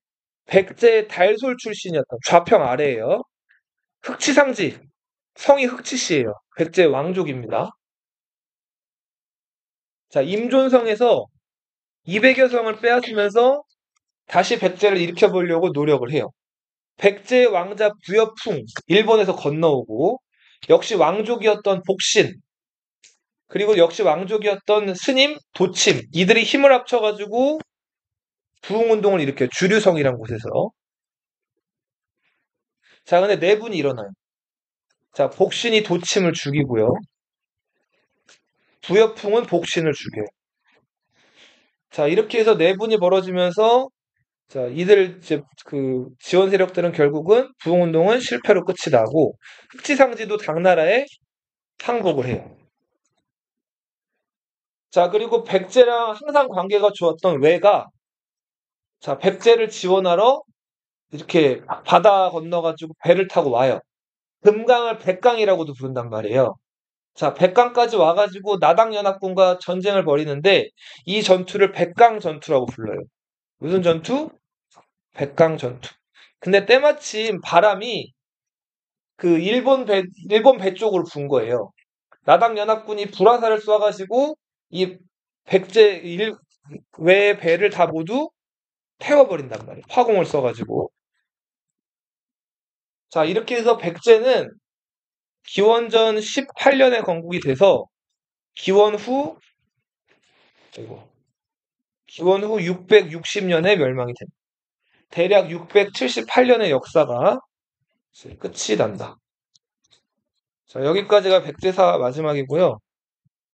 백제의 달솔 출신이었던 좌평 아래에요. 흑치상지, 성이 흑치씨예요. 백제 왕족입니다. 자, 임존성에서 200여 성을 빼앗으면서 다시 백제를 일으켜보려고 노력을 해요. 백제 왕자 부여풍, 일본에서 건너오고 역시 왕족이었던 복신, 그리고 역시 왕족이었던 스님, 도침, 이들이 힘을 합쳐가지고 부흥운동을 일으켜요. 주류성이란 곳에서. 자, 근데 내분이 일어나요. 자, 복신이 도침을 죽이고요. 부여풍은 복신을 죽여요. 자, 이렇게 해서 내분이 벌어지면서 자, 이들 이제 그 지원 세력들은 결국은 부흥운동은 실패로 끝이 나고 흑지상지도 당나라에 항복을 해요. 자, 그리고 백제랑 항상 관계가 좋았던 왜가 자, 백제를 지원하러 이렇게 바다 건너가지고 배를 타고 와요. 금강을 백강이라고도 부른단 말이에요. 자, 백강까지 와가지고 나당연합군과 전쟁을 벌이는데 이 전투를 백강 전투라고 불러요. 무슨 전투? 백강 전투. 근데 때마침 바람이 그 일본 배 쪽으로 분 거예요. 나당연합군이 불화살을 쏴가지고 이 백제 외의 배를 다 모두 태워버린단 말이에요. 화공을 써가지고. 자, 이렇게 해서 백제는 기원전 18년에 건국이 돼서 기원 후, 아이고, 기원 후 660년에 멸망이 됩니다. 대략 678년의 역사가 이제 끝이 난다. 자, 여기까지가 백제사 마지막이고요.